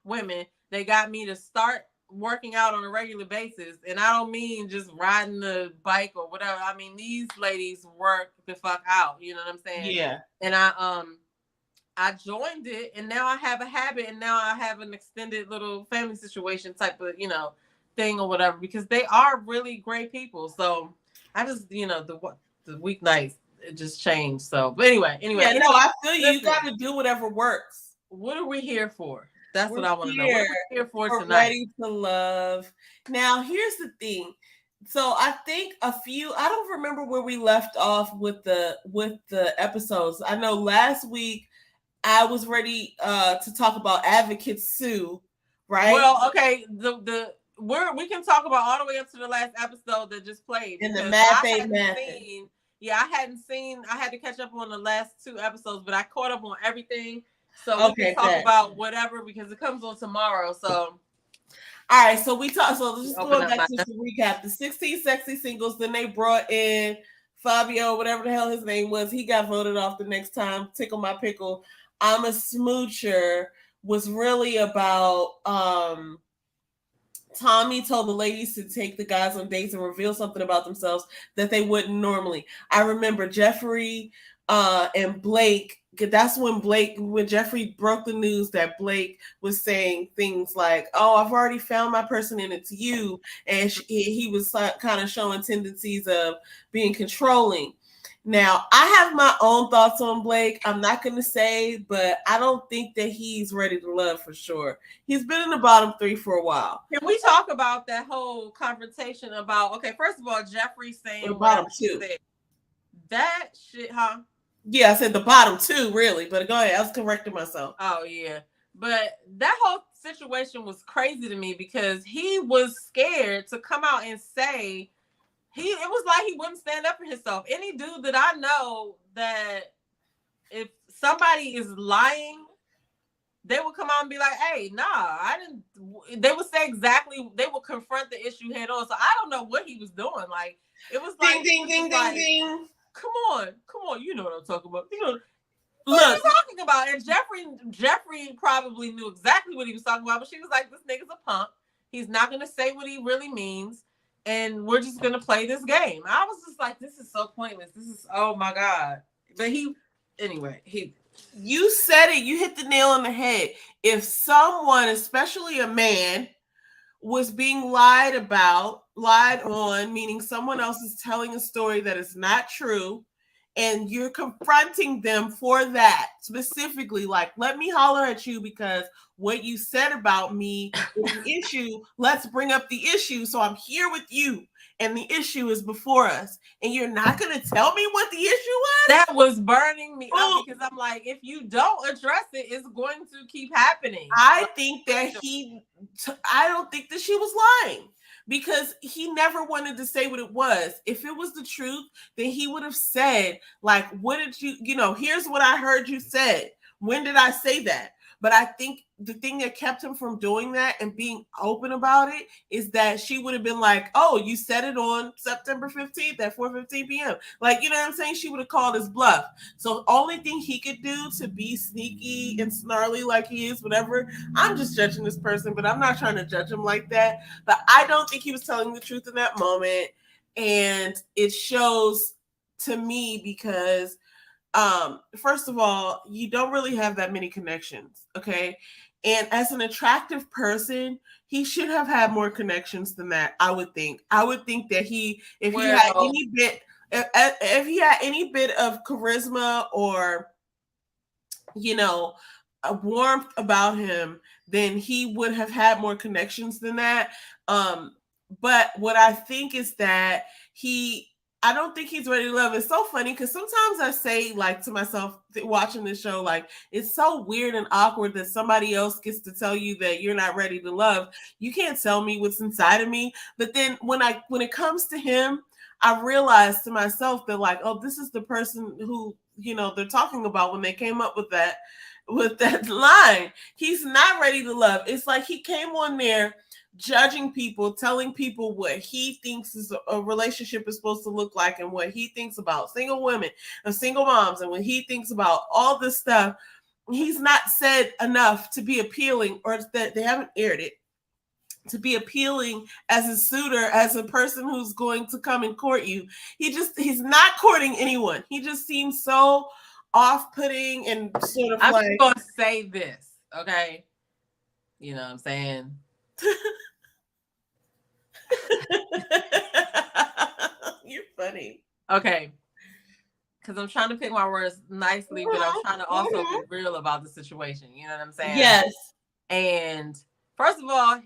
S1: women. They got me to start working out on a regular basis, and I don't mean just riding the bike or whatever. I mean these ladies work the fuck out. You know what I'm saying?
S2: Yeah.
S1: And I joined it, and now I have a habit, and now I have an extended little family situation type of thing or whatever, because they are really great people. So I just the weeknights it just changed. So but anyway,
S2: yeah, no, I feel you. You got to do whatever works.
S1: What are we here for? That's what I want to know. What are we here for tonight?
S2: Ready to love. Now, here's the thing. So I think I don't remember where we left off with the episodes. I know last week I was ready to talk about Advocate Sue, right?
S1: Well, okay, we can talk about all the way up to the last episode that just played.
S2: In the Math Ain't Math.
S1: I hadn't seen. I had to catch up on the last 2 episodes, but I caught up on everything. So we can talk about whatever, because it comes on tomorrow. So,
S2: all right. So we talked. So just going back to recap the 16 sexy singles. Then they brought in Fabio, whatever the hell his name was. He got voted off the next time. Tickle My Pickle. I'm a Smoocher was really about Tommy told the ladies to take the guys on dates and reveal something about themselves that they wouldn't normally. I remember Jeffrey and Blake. That's when Jeffrey broke the news that Blake was saying things like, oh, I've already found my person and it's you. And he was kind of showing tendencies of being controlling. Now, I have my own thoughts on Blake. I'm not going to say, but I don't think that he's ready to love for sure. He's been in the bottom 3 for a while.
S1: Can we talk about that whole confrontation about, okay, first of all, Jeffrey saying
S2: the bottom 2.
S1: That shit, huh?
S2: Yeah, I said the bottom 2, really, but go ahead. I was correcting myself.
S1: Oh, yeah. But that whole situation was crazy to me, because he was scared to come out and say, it was like he wouldn't stand up for himself. Any dude that I know that if somebody is lying they would come out and be like, hey, nah, I didn't. They would say exactly, they would confront the issue head on. So I don't know what he was doing. Like, it was like,
S2: Ding, ding, ding, ding, ding.
S1: Come on, you know what I'm talking about. You know what are you talking about? And Jeffrey probably knew exactly what he was talking about, but she was like, this nigga's a punk. He's not going to say what he really means. And we're just going to play this game. I was just like, this is so pointless. This is, oh my God. But
S2: you said it. You hit the nail on the head. If someone, especially a man, was being lied on, meaning someone else is telling a story that is not true, and you're confronting them for that specifically, like, let me holler at you because what you said about me is an issue. Let's bring up the issue. So I'm here with you, and the issue is before us, and you're not going to tell me what the issue was?
S1: That was burning me up because I'm like, if you don't address it, it's going to keep happening.
S2: I think that I don't think that she was lying, because he never wanted to say what it was. If it was the truth, then he would have said, like, what did here's what I heard you said. When did I say that? But I think the thing that kept him from doing that and being open about it is that she would have been like, oh, you said it on September 15th at 4:15 p.m. Like, you know what I'm saying? She would have called his bluff. So only thing he could do to be sneaky and snarly like he is, whatever, I'm just judging this person, but I'm not trying to judge him like that. But I don't think he was telling the truth in that moment. And it shows to me because first of all, you don't really have that many connections, okay? And as an attractive person, he should have had more connections than that, I would think. I would think that if he had any bit of charisma or, a warmth about him, then he would have had more connections than that. But what I think is that I don't think he's ready to love. It's so funny because sometimes I say, like, to myself watching this show, like, it's so weird and awkward that somebody else gets to tell you that you're not ready to love. You can't tell me what's inside of me. But then when it comes to him, I realized to myself that, like, oh, this is the person who, they're talking about when they came up with that line. He's not ready to love. It's like he came on there judging people, telling people what he thinks is a relationship is supposed to look like, and what he thinks about single women and single moms, and what he thinks about all this stuff. He's not said enough to be appealing, or that they haven't aired it, to be appealing as a suitor, as a person who's going to come and court you. He's not courting anyone. He just seems so off-putting and sort of
S1: I'm just going to say this, okay? You know what I'm saying?
S2: You're funny.
S1: Okay. Because I'm trying to pick my words nicely, but I'm trying to also be real about the situation. You know what I'm saying?
S2: Yes.
S1: And first of all,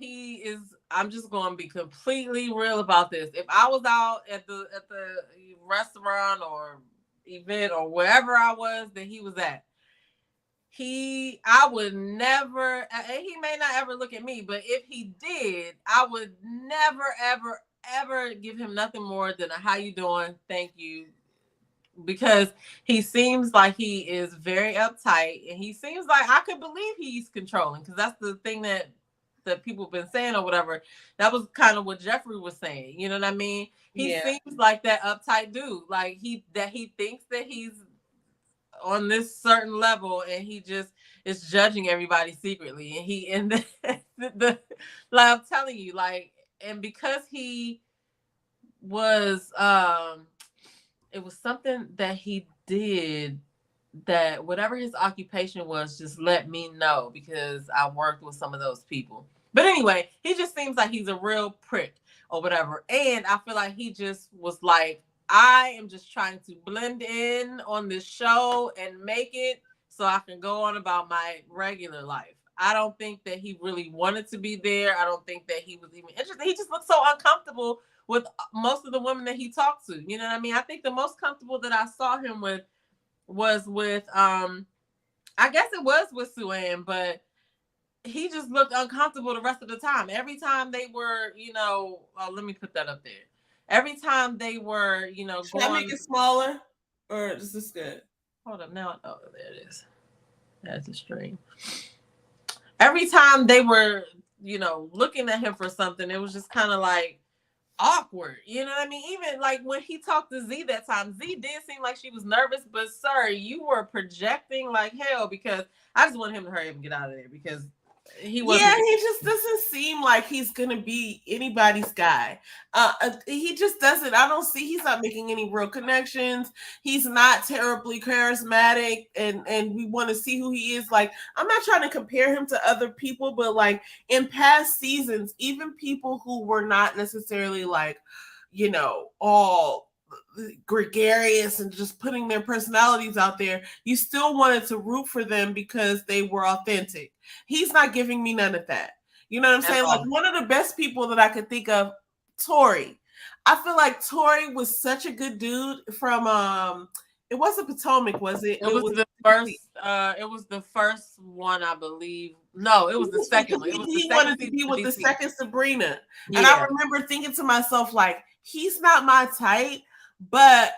S1: I'm just going to be completely real about this. If I was out at the restaurant or event or wherever I was that he was at, I would never, and he may not ever look at me, but if he did, I would never, ever, ever give him nothing more than a how you doing? Thank you. Because he seems like he is very uptight, and he seems like I could believe he's controlling, because that's the thing that people have been saying or whatever. That was kind of what Jeffrey was saying. You know what I mean? He seems like that uptight dude, like he thinks that he's on this certain level, and he just is judging everybody secretly. And the like I'm telling you, like, and because he was it was something that he did, that whatever his occupation was, just let me know, because I worked with some of those people. But anyway, he just seems like he's a real prick or whatever. And I feel like he just was like, I am just trying to blend in on this show and make it so I can go on about my regular life. I don't think that he really wanted to be there. I don't think that he was even interested. He just looked so uncomfortable with most of the women that he talked to. You know what I mean? I think the most comfortable that I saw him with was with, I guess it was with Sue-Ann, but he just looked uncomfortable the rest of the time. Every time they were, let me put that up there. Every time they were,
S2: should I make it smaller, or is this good?
S1: Hold up, now. Oh, there it is. That's a stream. every time they were, looking at him for something, it was just kind of like awkward. You know what I mean? Even like when he talked to Z that time, Z did seem like she was nervous, but sir, you were projecting like hell because I just wanted him to hurry up and get out of there because he
S2: Yeah,
S1: wasn't.
S2: he just doesn't seem like he's gonna be anybody's guy. He just doesn't. I don't see. He's not making any real connections. He's not terribly charismatic, and we want to see who he is. Like, I'm not trying to compare him to other people, but like in past seasons, even people who were not necessarily like, all gregarious and just putting their personalities out there, you still wanted to root for them because they were authentic. He's not giving me none of that. You know what I'm saying? Like one of the best people that I could think of, Tori. I feel like Tori was such a good dude from it wasn't Potomac, was it?
S1: It was the first. It was the first one, I believe. No, it was the second one. It was
S2: he wanted to be with the second Sabrina, and I remember thinking to myself, like, he's not my type, but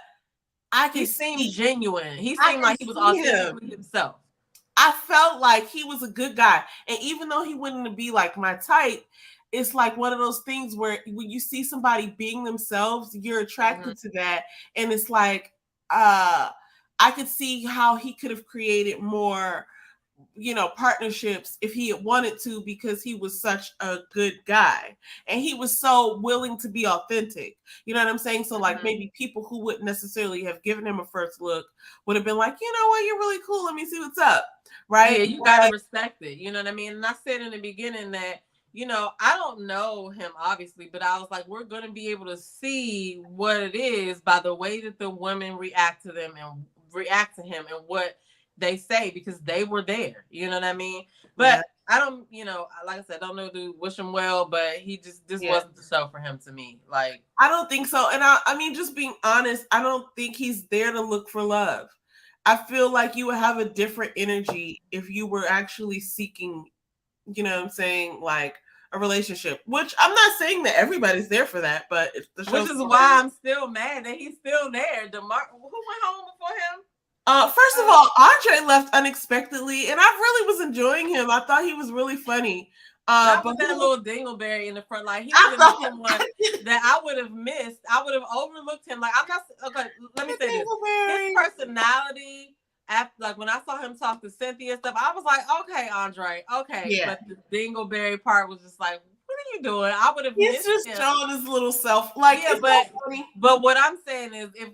S1: he seemed genuine. He seemed like he was authentically himself.
S2: I felt like he was a good guy, and even though he wouldn't be like my type, it's like one of those things where when you see somebody being themselves, you're attracted to that, and it's like I could see how he could have created more, partnerships if he had wanted to, because he was such a good guy and he was so willing to be authentic. You know what I'm saying? So like maybe people who wouldn't necessarily have given him a first look would have been like, you know what, you're really cool. Let me see what's up. Right?
S1: Yeah, you gotta respect it. You know what I mean? And I said in the beginning that, I don't know him obviously, but I was like, we're gonna be able to see what it is by the way that the women react to them and react to him and what they say, because they were there. You know what I mean? But I don't, like I said, I don't know to wish him well, but this wasn't the show for him to me. Like,
S2: I don't think so. And I mean, just being honest, I don't think he's there to look for love. I feel like you would have a different energy if you were actually seeking, you know what I'm saying, like a relationship, which I'm not saying that everybody's there for that, but
S1: which is why I'm still mad that he's still there. Who went home before him?
S2: First of all, Andre left unexpectedly, and I really was enjoying him. I thought he was really funny.
S1: But that little dingleberry in the front, like he was the one that I would have missed. I would have overlooked him. Like, I'm not okay. Let me say this: his personality. After, like when I saw him talk to Cynthia and stuff, I was like, okay, Andre, okay. Yeah. But the dingleberry part was just like, what are you doing? I would have.
S2: He's just showing his little self. Like,
S1: yeah, but what I'm saying is, if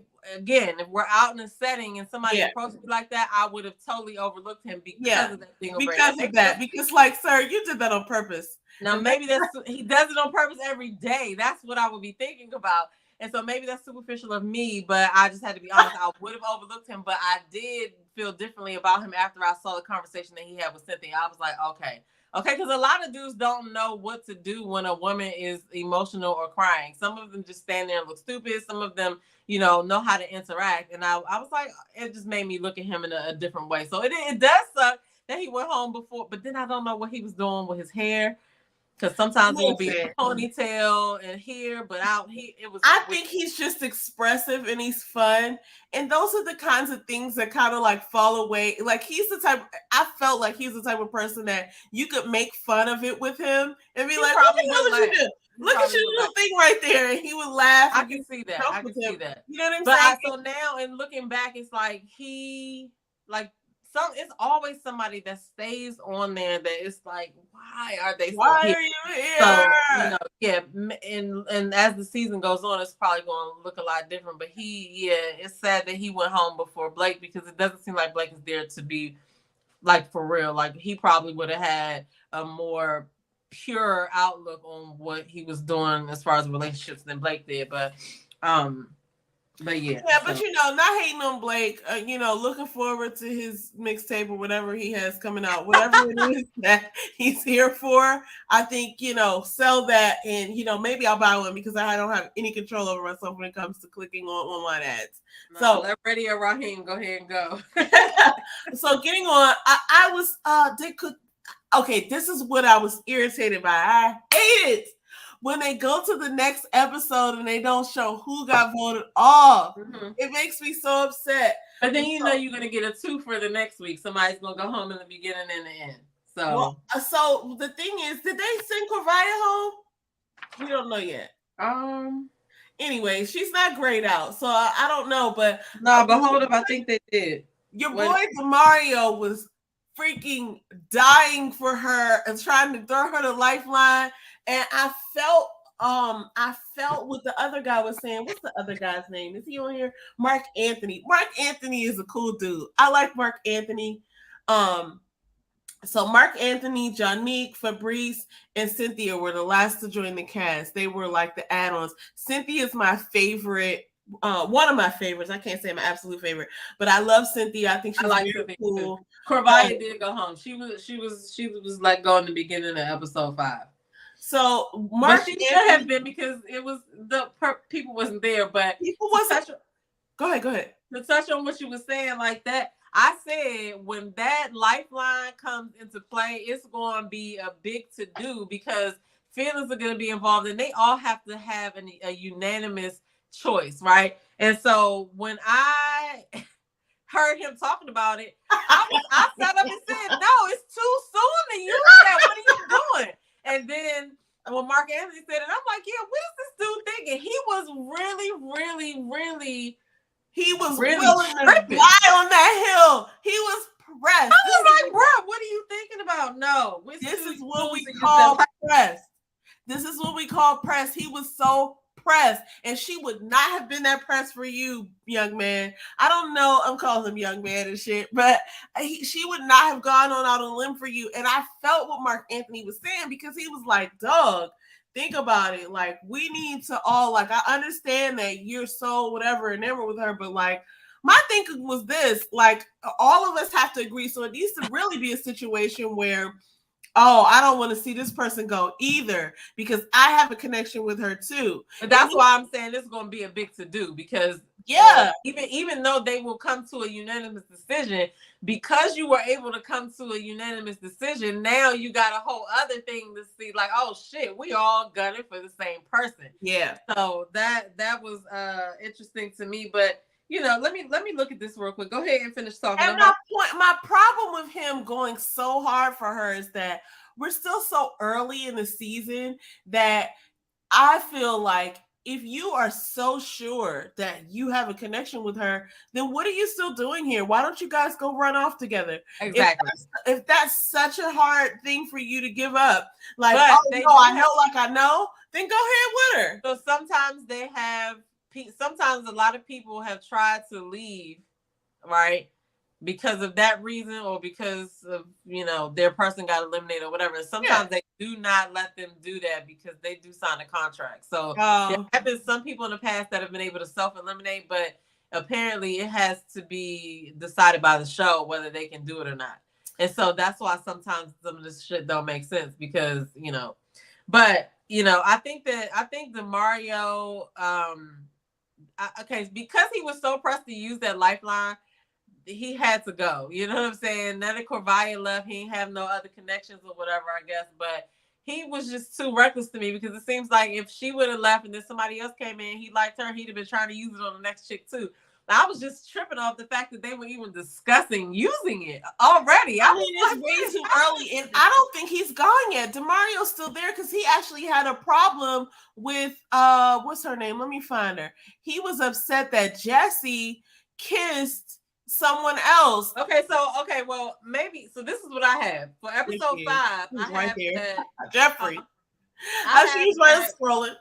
S1: we're out in a setting and somebody approached me like that, I would have totally overlooked him because of that dingleberry.
S2: Because of that. Because, like, sir, you did that on purpose.
S1: Now maybe he does it on purpose every day. That's what I would be thinking about. And so maybe that's superficial of me, but I just had to be honest. I would have overlooked him, but I did feel differently about him after I saw the conversation that he had with Cynthia. I was like, okay, because a lot of dudes don't know what to do when a woman is emotional or crying. Some of them just stand there and look stupid. Some of them, know how to interact. And I was like, it just made me look at him in a different way. So it does suck that he went home before, but then I don't know what he was doing with his hair. Because sometimes it will be a ponytail and here, but out here it was.
S2: I think he's just expressive and he's fun, and those are the kinds of things that kind of like fall away. Like he's the type. I felt like he's the type of person that you could make fun of it with him and be like, "What the hell did you do? Look at your little thing right there," and he would laugh.
S1: I can see that. I can see that.
S2: You know what I'm saying?
S1: So now, and looking back, it's like it's always somebody that stays on there that it's like, why are they?
S2: Why are you here?
S1: So, and as the season goes on, it's probably going to look a lot different. But it's sad that he went home before Blake, because it doesn't seem like Blake is there to be like for real. Like he probably would have had a more pure outlook on what he was doing as far as relationships than Blake did. But
S2: but not hating on Blake, looking forward to his mixtape or whatever he has coming out, whatever it is that he's here for. I think, sell that, and, maybe I'll buy one, because I don't have any control over myself when it comes to clicking on online ads.
S1: So let Radio Raheem go ahead and go.
S2: So getting on, I was, okay, this is what I was irritated by. I hate it when they go to the next episode and they don't show who got voted off. It makes me so upset.
S1: But then you're going to get a 2 for the next week. Somebody's going to go home in the beginning and the end. So,
S2: so the thing is, did they send Corvaya home? We don't know yet. Anyway, she's not grayed out, so I don't know. But
S1: no, but hold up, I think they did.
S2: Your boy Demario was freaking dying for her and trying to throw her the lifeline, and I felt what the other guy was saying. What's the other guy's name? Is he on here? Mark Anthony. Mark Anthony is a cool dude. I like Mark Anthony. So Mark Anthony, Jonique, Fabrice, and Cynthia were the last to join the cast. They were like the add-ons. Cynthia is my favorite, one of my favorites. I can't say my absolute favorite, but I love Cynthia. I think she's very cool.
S1: Corvaya did go home. She was let go in the beginning of episode 5.
S2: So
S1: Mark should have been, because it was people wasn't there, but
S2: people wasn't. Go ahead.
S1: To touch on what you were saying like that. I said when that lifeline comes into play, it's going to be a big to-do because feelings are going to be involved and they all have to have a unanimous choice, right? And so when I heard him talking about it, I sat up and said, no, it's too soon to use that. What are you doing? And then when Mark Anthony said it, I'm like, yeah, what is this dude thinking? He was really
S2: he was really willing to die on that hill. He was pressed.
S1: I was like, bro, what are you thinking about? No.
S2: This is what we call pressed. This is what we call pressed. He was so pressed. And she would not have been that pressed for you, young man. I don't know. I'm calling him young man and shit. But she would not have gone on out on a limb for you. And I felt what Mark Anthony was saying because he was like, dog, think about it. Like, we need to all, like, I understand that you're so whatever enamored with her, but like, my thinking was this, like, all of us have to agree. So it needs to really be a situation where, oh, I don't want to see this person go either because I have a connection with her too.
S1: And that's why I'm saying this is going to be a big to-do because even though they will come to a unanimous decision, because you were able to come to a unanimous decision, now you got a whole other thing to see, like, oh shit, we all gunning for the same person.
S2: Yeah.
S1: So that was interesting to me, but you know, let me look at this real quick. Go ahead and finish talking.
S2: And my problem with him going so hard for her is that we're still so early in the season that I feel like if you are so sure that you have a connection with her, then what are you still doing here? Why don't you guys go run off together?
S1: Exactly.
S2: If that's such a hard thing for you to give up, like, I know, then go ahead with her.
S1: So sometimes a lot of people have tried to leave, right? Because of that reason or because of, you know, their person got eliminated or whatever. And sometimes they do not let them do that because they do sign a contract. So there have been some people in the past that have been able to self-eliminate, but apparently it has to be decided by the show whether they can do it or not. And so that's why sometimes some of this shit don't make sense because, you know, but, you know, I think the Mario, because he was so pressed to use that lifeline, he had to go. You know what I'm saying? Now that Corvaya left, he didn't have no other connections or whatever, I guess. But he was just too reckless to me because it seems like if she would have left and then somebody else came in, he liked her, he'd have been trying to use it on the next chick too. I was just tripping off the fact that they were even discussing using it already.
S2: I mean, it's way too early, and I don't think he's gone yet. Demario's still there because he actually had a problem with what's her name? Let me find her. He was upset that Jesse kissed someone else.
S1: Well, maybe. So this is what I have for episode 5. I have
S2: there. Jeffrey. She's right scrolling.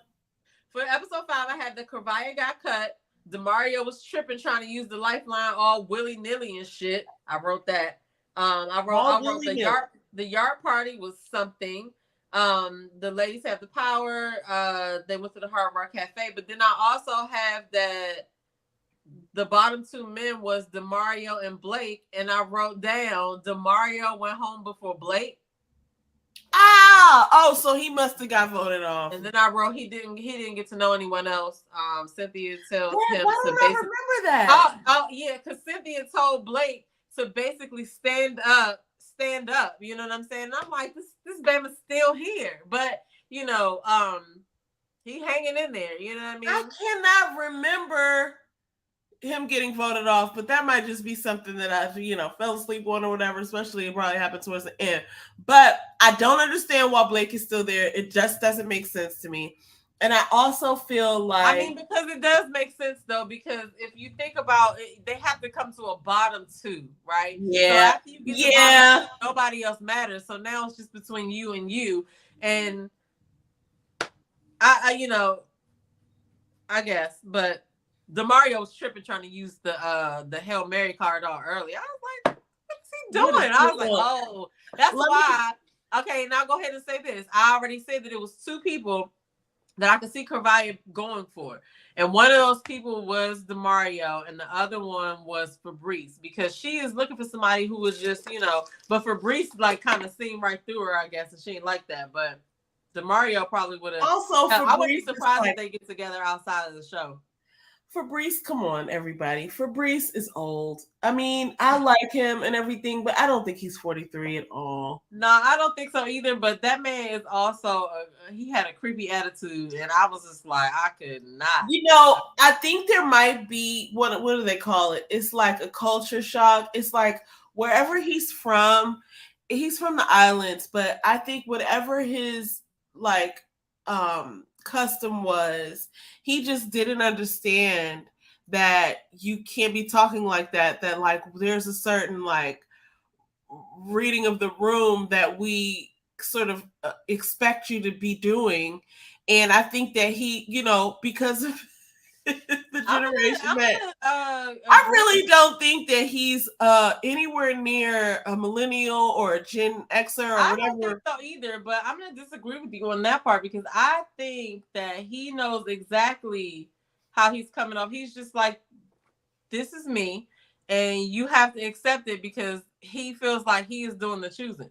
S1: For episode 5, I had the Corvaya got cut. Demario was tripping trying to use the lifeline all willy-nilly and shit. I wrote that. I wrote the yard party was something. The ladies have the power. They went to the Hard Rock Cafe, but then I also have that the bottom 2 men was Demario and Blake, and I wrote down Demario went home before Blake.
S2: So he must have got voted off.
S1: And then I wrote he didn't get to know anyone else. Cynthia tells him
S2: why don't I remember that?
S1: Yeah, because Cynthia told Blake to basically stand up. You know what I'm saying? And I'm like, this baby's still here, but you know, he hanging in there. You know what I mean?
S2: I cannot remember him getting voted off, but that might just be something that I, fell asleep on or whatever, especially it probably happened towards the end. But I don't understand why Blake is still there. It just doesn't make sense to me. And I also feel like,
S1: I mean, because it does make sense though, because if you think about it, they have to come to a bottom two, right?
S2: Yeah.
S1: So after you get to bottom two, nobody else matters. So now it's just between you and you. And I I guess, but DeMario was tripping trying to use the Hail Mary card all early. I was like, what's he doing? I was like, oh, that's why. Okay, now go ahead and say this. I already said that it was two people that I could see Carvalho going for. And one of those people was DeMario, and the other one was Fabrice, because she is looking for somebody who was just, but Fabrice like kind of seen right through her, I guess, and she ain't like that. But DeMario probably would have.
S2: Also,
S1: I wouldn't be surprised if they get together outside of the show.
S2: Fabrice, come on, everybody. Fabrice is old. I mean, I like him and everything, but I don't think he's 43 at all.
S1: No, I don't think so either. But that man is also, he had a creepy attitude. And I was just like, I could not.
S2: I think there might be, what do they call it? It's like a culture shock. It's like wherever he's from the islands. But I think whatever his, custom was, he just didn't understand that you can't be talking like that there's a certain reading of the room that we sort of expect you to be doing. And I think that he, because of the generation I really don't think that he's anywhere near a millennial or a Gen Xer or whatever.
S1: I don't think so either, but I'm going to disagree with you on that part, because I think that he knows exactly how he's coming off. He's just like, this is me, and you have to accept it, because he feels like he is doing the choosing.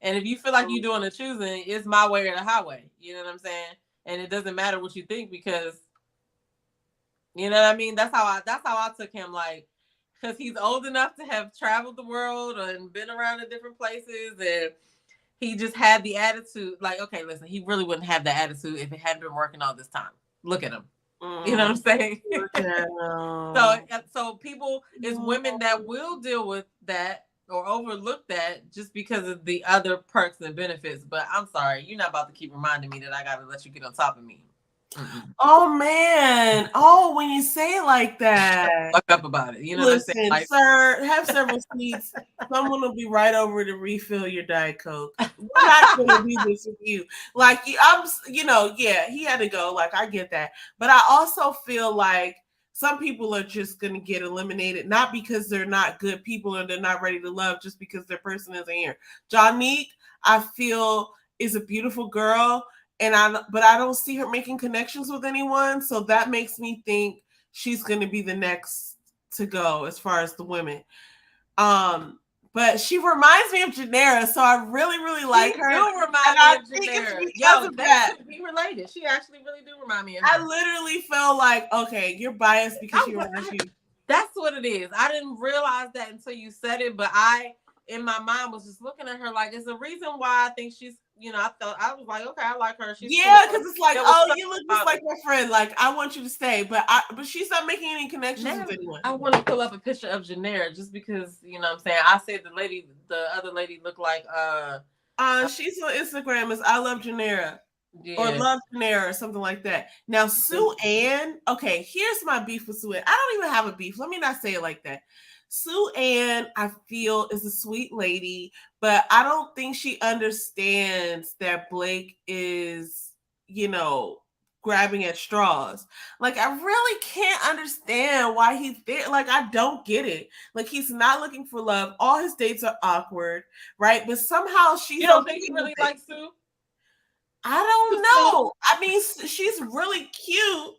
S1: And if you feel like you're doing the choosing, it's my way or the highway. You know what I'm saying? And it doesn't matter what you think, because you know what I mean? That's how I took him, because he's old enough to have traveled the world and been around in different places, and he just had the attitude. Okay, listen, he really wouldn't have the attitude if it hadn't been working all this time. Look at him. You know what I'm saying? So people, it's women that will deal with that or overlook that just because of the other perks and benefits. But I'm sorry, you're not about to keep reminding me that I got to let you get on top of me.
S2: Mm-mm. Oh man! Oh, when you say it like that,
S1: fuck up about it. You know
S2: listen,
S1: what I'm saying?
S2: Sir, have several seats. Someone will be right over to refill your Diet Coke. We're not going to do this with you. He had to go. I get that, but I also feel like some people are just going to get eliminated, not because they're not good people or they're not ready to love, just because their person isn't here. Jonique, I feel, is a beautiful girl. But I don't see her making connections with anyone. So that makes me think she's going to be the next to go as far as the women. But she reminds me of Janera. So I really, really like her.
S1: She do remind me of Janera. Yo, that could be related. She actually really do remind me of her.
S2: I literally felt like, okay, you're biased because she reminds you.
S1: That's what it is. I didn't realize that until you said it. But in my mind, was just looking at her like, it's a reason why I think she's, I was like, okay, I like her. She's
S2: because it's like, oh, you look just like my friend. I want you to stay, but she's not making any connections with anyone.
S1: I want to pull up a picture of Janera just because, what I'm saying. I said the other lady looked like
S2: she's on Instagram as I love Janera. Yeah. Or love Janera or something like that. Now, Sue Ann, okay, here's my beef with Sue Ann. I don't even have a beef. Let me not say it like that. Sue Ann, I feel, is a sweet lady, but I don't think she understands that Blake is, grabbing at straws. I really can't understand why he's there. I don't get it. He's not looking for love. All his dates are awkward, right? But somehow she's.
S1: You don't think he really likes Sue?
S2: I don't know. I mean, she's really cute.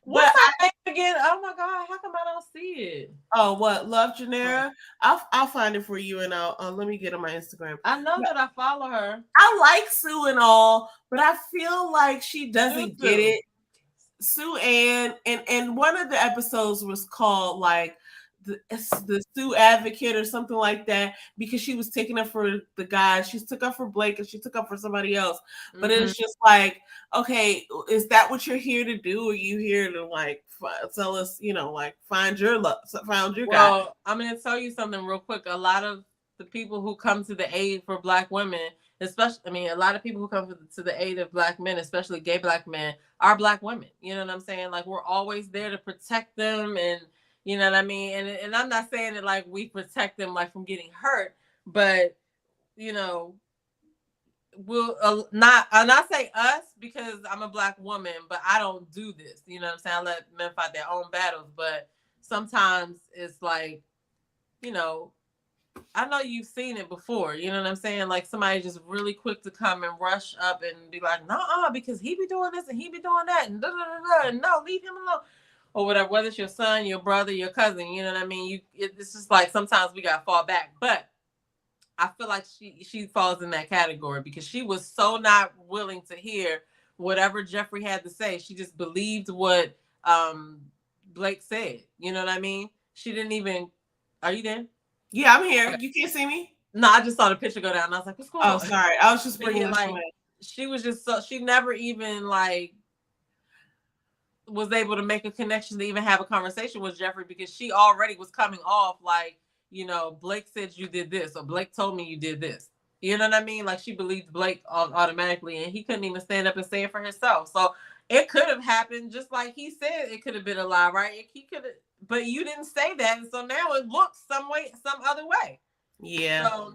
S1: What's her name again? Oh my God! How come I don't see it?
S2: Oh, what? Love Janera? I'll find it for you, and I'll let me get on my Instagram.
S1: I know that I follow her.
S2: I like Sue and all, but I feel like she doesn't get it. Sue Ann, and one of the episodes was called the Sue advocate or something like that because she was taking up for the guy. She took up for Blake and she took up for somebody else. But it's just like, okay, is that what you're here to do? Or are you here to like tell us, like find your love, find your guy?
S1: Well, I'm going to tell you something real quick. A lot of the people who come to the aid for Black women, a lot of people who come to the aid of Black men, especially gay Black men, are Black women. You know what I'm saying? Like, we're always there to protect them, and you know what I mean? And I'm not saying that like we protect them like from getting hurt, but we'll not say us because I'm a Black woman, but I don't do this. You know what I'm saying? I let men fight their own battles, but sometimes it's like, I know you've seen it before. You know what I'm saying? Like somebody just really quick to come and rush up and be like, "Nah, because he be doing this and he be doing that and da da da da. And no, leave him alone." Or whatever, whether it's your son, your brother, your cousin, you know what I mean? It's just like sometimes we gotta fall back. But I feel like she falls in that category because she was so not willing to hear whatever Jeffrey had to say. She just believed what Blake said. You know what I mean? She didn't even. Are you there?
S2: Yeah, I'm here. Okay. You can't see me?
S1: No, I just saw the picture go down. And I was like, "What's going on?"
S2: Oh, sorry. I was just bringing
S1: like. She was just so she never even like was able to make a connection to even have a conversation with Jeffrey because she already was coming off like, Blake said you did this or Blake told me you did this. You know what I mean? Like she believed Blake automatically and he couldn't even stand up and say it for himself. So it could have happened just like he said it could have been a lie, right? He could have, but you didn't say that. And so now it looks some other way.
S2: Yeah.
S1: So,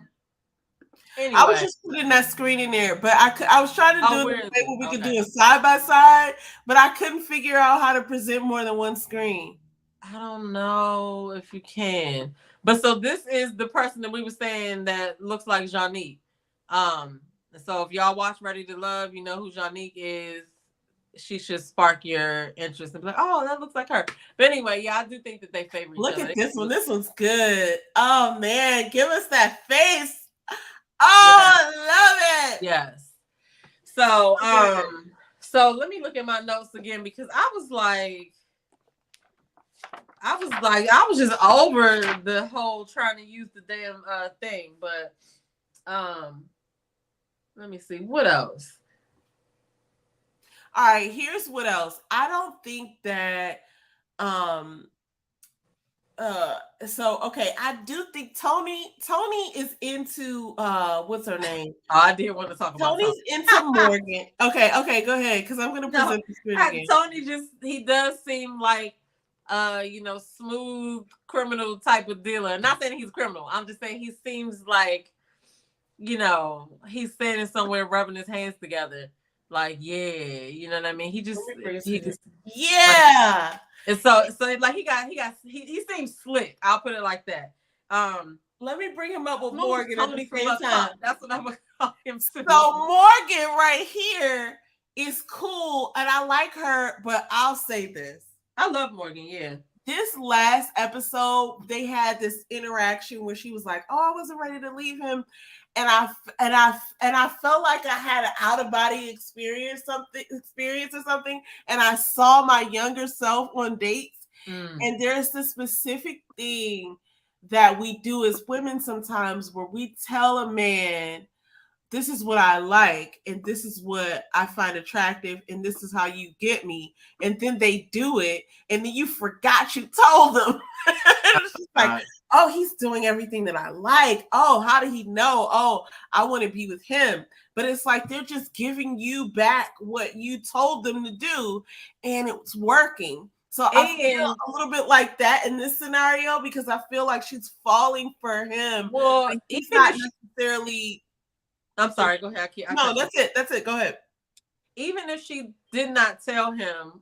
S1: anyway.
S2: I was just putting that screen in there, but I was trying to do it the way where we could do it side by side, but I couldn't figure out how to present more than one screen.
S1: I don't know if you can. But so this is the person that we were saying that looks like Janique. So if y'all watch Ready to Love, you know who Janique is. She should spark your interest and be like, "Oh, that looks like her." But anyway, yeah, I do think that they favor each
S2: other.
S1: Look
S2: at this one. This one's good. Oh man, give us that face. Oh, yes. I love it.
S1: Yes. So, so let me look at my notes again because I was just over the whole trying to use the damn thing. But let me see what else.
S2: All right, here's what else. I don't think that so okay, I do think Tony is into what's her name?
S1: Oh, I did want to talk about
S2: Tony's into Morgan. Okay, go ahead because I'm gonna present the screen again.
S1: Tony he does seem like smooth criminal type of dealer. Not saying he's criminal. I'm just saying he seems like he's standing somewhere rubbing his hands together. Like, yeah, you know what I mean? He just
S2: yeah.
S1: Like, and so like he seems slick. I'll put it like that.
S2: Let me bring him up with Morgan at the same time.
S1: That's what I'm gonna call him.
S2: So Morgan right here is cool, and I like her, but I'll say this.
S1: I love Morgan, yeah.
S2: This last episode, they had this interaction where she was like, "Oh, I wasn't ready to leave him," and I felt like I had an out of body experience or something, and I saw my younger self on dates, and there's this specific thing that we do as women sometimes where we tell a man, "This is what I like, and this is what I find attractive, and this is how you get me." And then they do it, and then you forgot you told them. It's just like, "Oh, he's doing everything that I like. Oh, how did he know? Oh, I want to be with him." But it's like they're just giving you back what you told them to do, and it's working. So I feel a little bit like that in this scenario because I feel like she's falling for him.
S1: Well,
S2: he's not necessarily.
S1: I'm sorry. Go ahead.
S2: No, that's it. That's it. Go ahead.
S1: Even if she did not tell him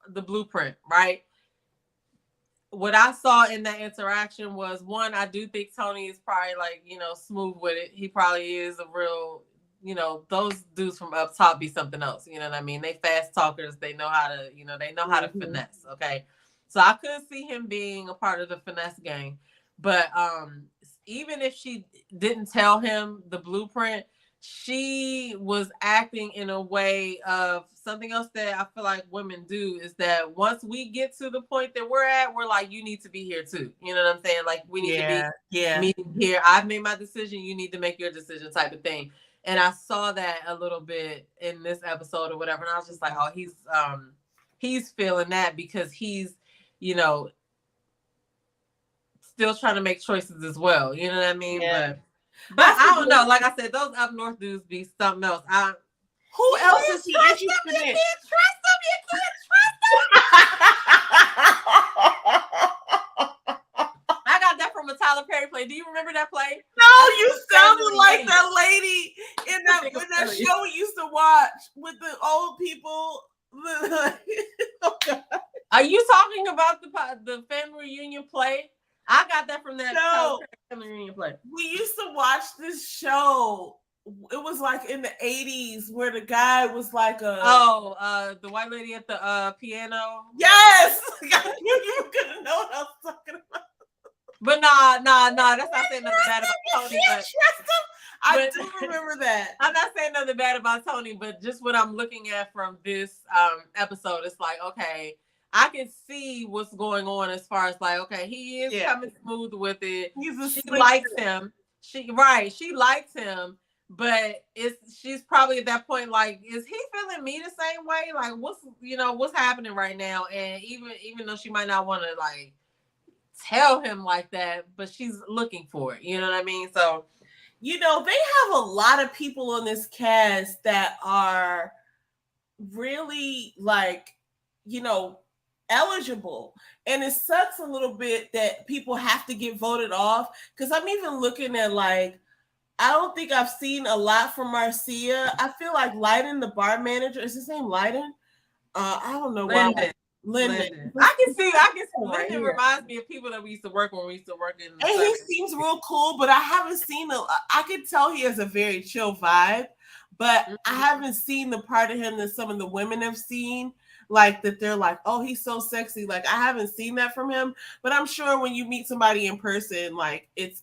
S1: the blueprint, right? What I saw in that interaction was, one, I do think Tony is probably like, smooth with it. He probably is a real, those dudes from up top be something else. You know what I mean? They fast talkers. They know how to, they know how to finesse. Okay. So I could see him being a part of the finesse game. But even if she didn't tell him the blueprint, she was acting in a way of something else that I feel like women do is that once we get to the point that we're at, we're like, you need to be here too. You know what I'm saying? Like we need to be meeting here. I've made my decision. You need to make your decision type of thing. And I saw that a little bit in this episode or whatever. And I was just like, oh, he's feeling that because he's, you know, still trying to make choices as well. You know what I mean?
S2: Yeah.
S1: But I don't know. Like I said, those up north dudes be something else.
S2: Who else is he interested in?
S1: You can't trust them. You can't trust them. I got that from a Tyler Perry play. Do you remember that play?
S2: No, you sounded like that lady in that show we used to watch with the old people.
S1: Are you talking about the family reunion play? I got that from that Tyler Perry family reunion play.
S2: We used to watch this show. It was like in the 80s where the guy was like
S1: the white lady at the piano.
S2: Yes. You were gonna know what I was talking about.
S1: But nah, that's not saying nothing bad about Tony.
S2: I do remember that.
S1: I'm not saying nothing bad about Tony, but just what I'm looking at from this episode, it's like, okay, I can see what's going on as far as like, okay, he is coming smooth with it. She likes him. She likes him, but she's probably at that point like, is he feeling me the same way? Like, what's happening right now? And even though she might not want to like tell him like that, but she's looking for it. You know what I mean? So,
S2: they have a lot of people on this cast that are really like, eligible. And it sucks a little bit that people have to get voted off. Because I'm even looking at like, I don't think I've seen a lot from Marcia. I feel like Lyden, the bar manager, is his name Lyden? I don't know why. Lyndon.
S1: I can see Lyndon reminds me of people that we used to work when we used to work in.
S2: And he seems real cool, but I haven't seen I could tell he has a very chill vibe, but I haven't seen the part of him that some of the women have seen, like that they're like, oh, he's so sexy. Like I haven't seen that from him, but I'm sure when you meet somebody in person, like it's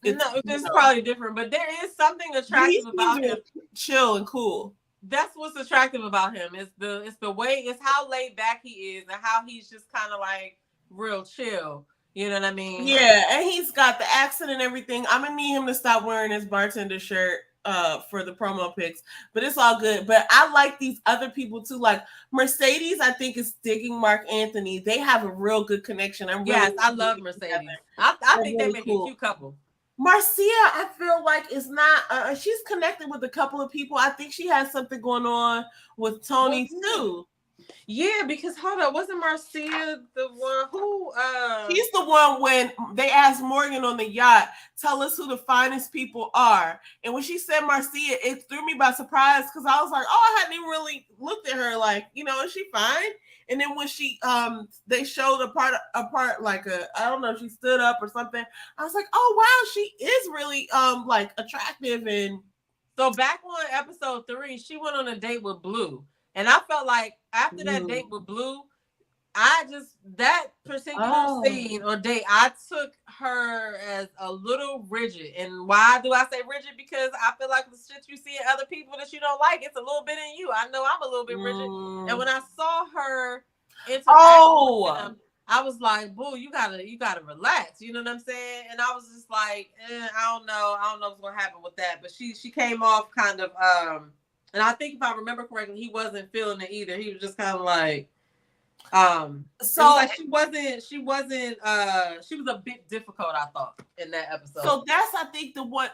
S1: probably different, but there is something attractive about him.
S2: Chill and cool.
S1: That's what's attractive about him. It's the way, it's how laid back he is and how he's just kind of like real chill. You know what I mean?
S2: Yeah, and he's got the accent and everything. I'm gonna need him to stop wearing his bartender shirt for the promo pics, but it's all good. But I like these other people too. Like Mercedes, I think is digging Mark Anthony. They have a real good connection.
S1: I love Mercedes. I think they make a cute couple.
S2: Marcia, I feel like is not. She's connected with a couple of people. I think she has something going on with Tony too.
S1: Yeah, because hold on, wasn't Marcia the one who?
S2: She's the one when they asked Morgan on the yacht, tell us who the finest people are. And when she said Marcia, it threw me by surprise because I was like, oh, I hadn't even really looked at her. Like, is she fine? And then when she they showed a part like I don't know, she stood up or something. I was like, oh wow, she is really like attractive. And
S1: so back on episode 3, she went on a date with Blue. And I felt like after that date with Blue, that particular scene or date, I took her as a little rigid. And why do I say rigid? Because I feel like the shit you see in other people that you don't like, it's a little bit in you. I know I'm a little bit rigid. And when I saw her interact with him, I was like, boo, you gotta relax. You know what I'm saying? And I was just like, I don't know what's gonna happen with that. But she came off kind of and I think if I remember correctly, he wasn't feeling it either. He was just kind of like, so like she was a bit difficult, I thought, in that episode.
S2: So that's, I think, the one,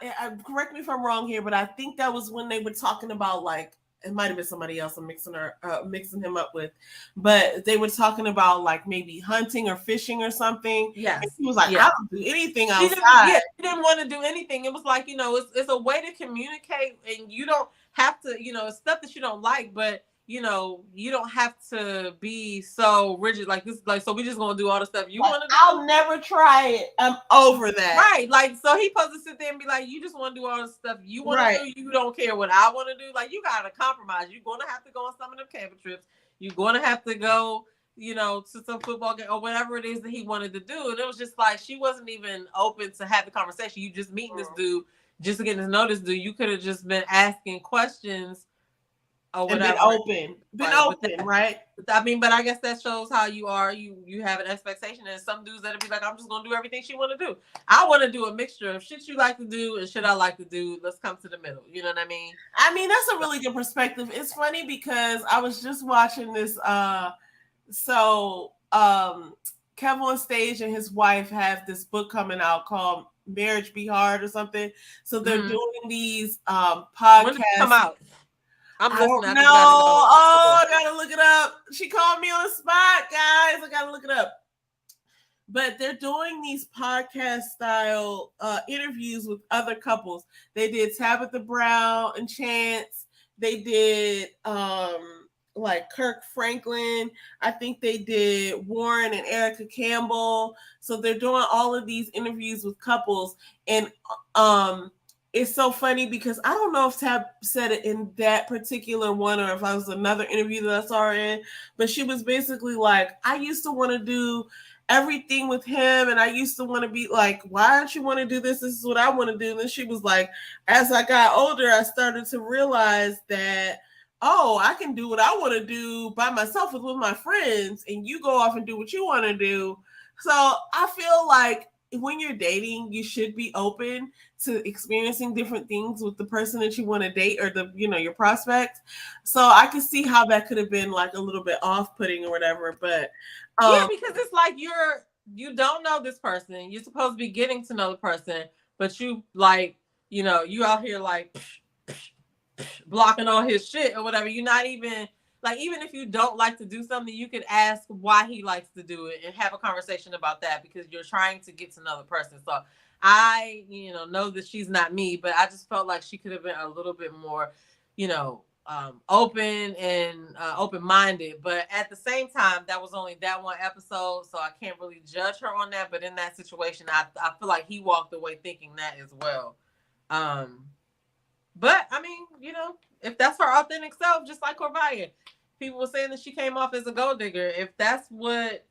S2: correct me if I'm wrong here, but I think that was when they were talking about, like, it might have been somebody else I'm mixing him up with, but they were talking about like maybe hunting or fishing or something.
S1: Yes.
S2: And he was like, I don't do anything outside.
S1: He didn't want to do anything. It was like, it's a way to communicate, and you don't have to, it's stuff that you don't like, but you don't have to be so rigid like this. Like, so we just gonna do all the stuff you want to do.
S2: I'll never try it. I'm over that.
S1: Right. Like, so he supposed to sit there and be like, you just want to do all the stuff you want to do. You don't care what I want to do. Like, you gotta compromise. You're gonna have to go on some of them camping trips. You're gonna have to go, to some football game or whatever it is that he wanted to do. And it was just like she wasn't even open to have the conversation. You just meeting this dude. just getting to know this dude. You could have just been asking questions or
S2: And been
S1: whatever.
S2: open. Been
S1: Right. But
S2: open, right?
S1: I mean, but I guess that shows how you are. You have an expectation, and some dudes that'll be like, I'm just gonna do everything she want to do. I want to do a mixture of shit you like to do and shit I like to do. Let's come to the middle. You know what I mean?
S2: I mean, that's a really good perspective. It's funny because I was just watching this. So Kevin on Stage and his wife have this book coming out called Marriage Be Hard or something. So they're doing these podcasts.
S1: When did it come out? I'm
S2: I
S1: listening.
S2: don't know. Oh, I gotta look it up. She called me on the spot, guys. I gotta look it up. But they're doing these podcast style interviews with other couples. They did Tabitha Brown and Chance. They did like Kirk Franklin. I think they did Warren and Erica Campbell. So they're doing all of these interviews with couples. And it's so funny because I don't know if Tab said it in that particular one or if I was another interview that I saw her in, but she was basically like, I used to want to do everything with him, and I used to want to be like, why don't you want to do this? This is what I want to do. And then she was like, as I got older, I started to realize that, oh, I can do what I want to do by myself with my friends, and you go off and do what you want to do. So I feel like when you're dating, you should be open to experiencing different things with the person that you want to date or the, you know, your prospect. So I can see how that could have been like a little bit off-putting or whatever. But
S1: yeah, because it's like you don't know this person. You're supposed to be getting to know the person, but you like, you know, you out here like blocking all his shit or whatever. You're not even like, even if you don't like to do something, you could ask why he likes to do it and have a conversation about that because you're trying to get to know the person. So I, know that she's not me, but I just felt like she could have been a little bit more, open and open-minded. But at the same time, that was only that one episode, so I can't really judge her on that. But in that situation, I feel like he walked away thinking that as well. But I mean, if that's her authentic self, just like Corvaya, people were saying that she came off as a gold digger. If that's what,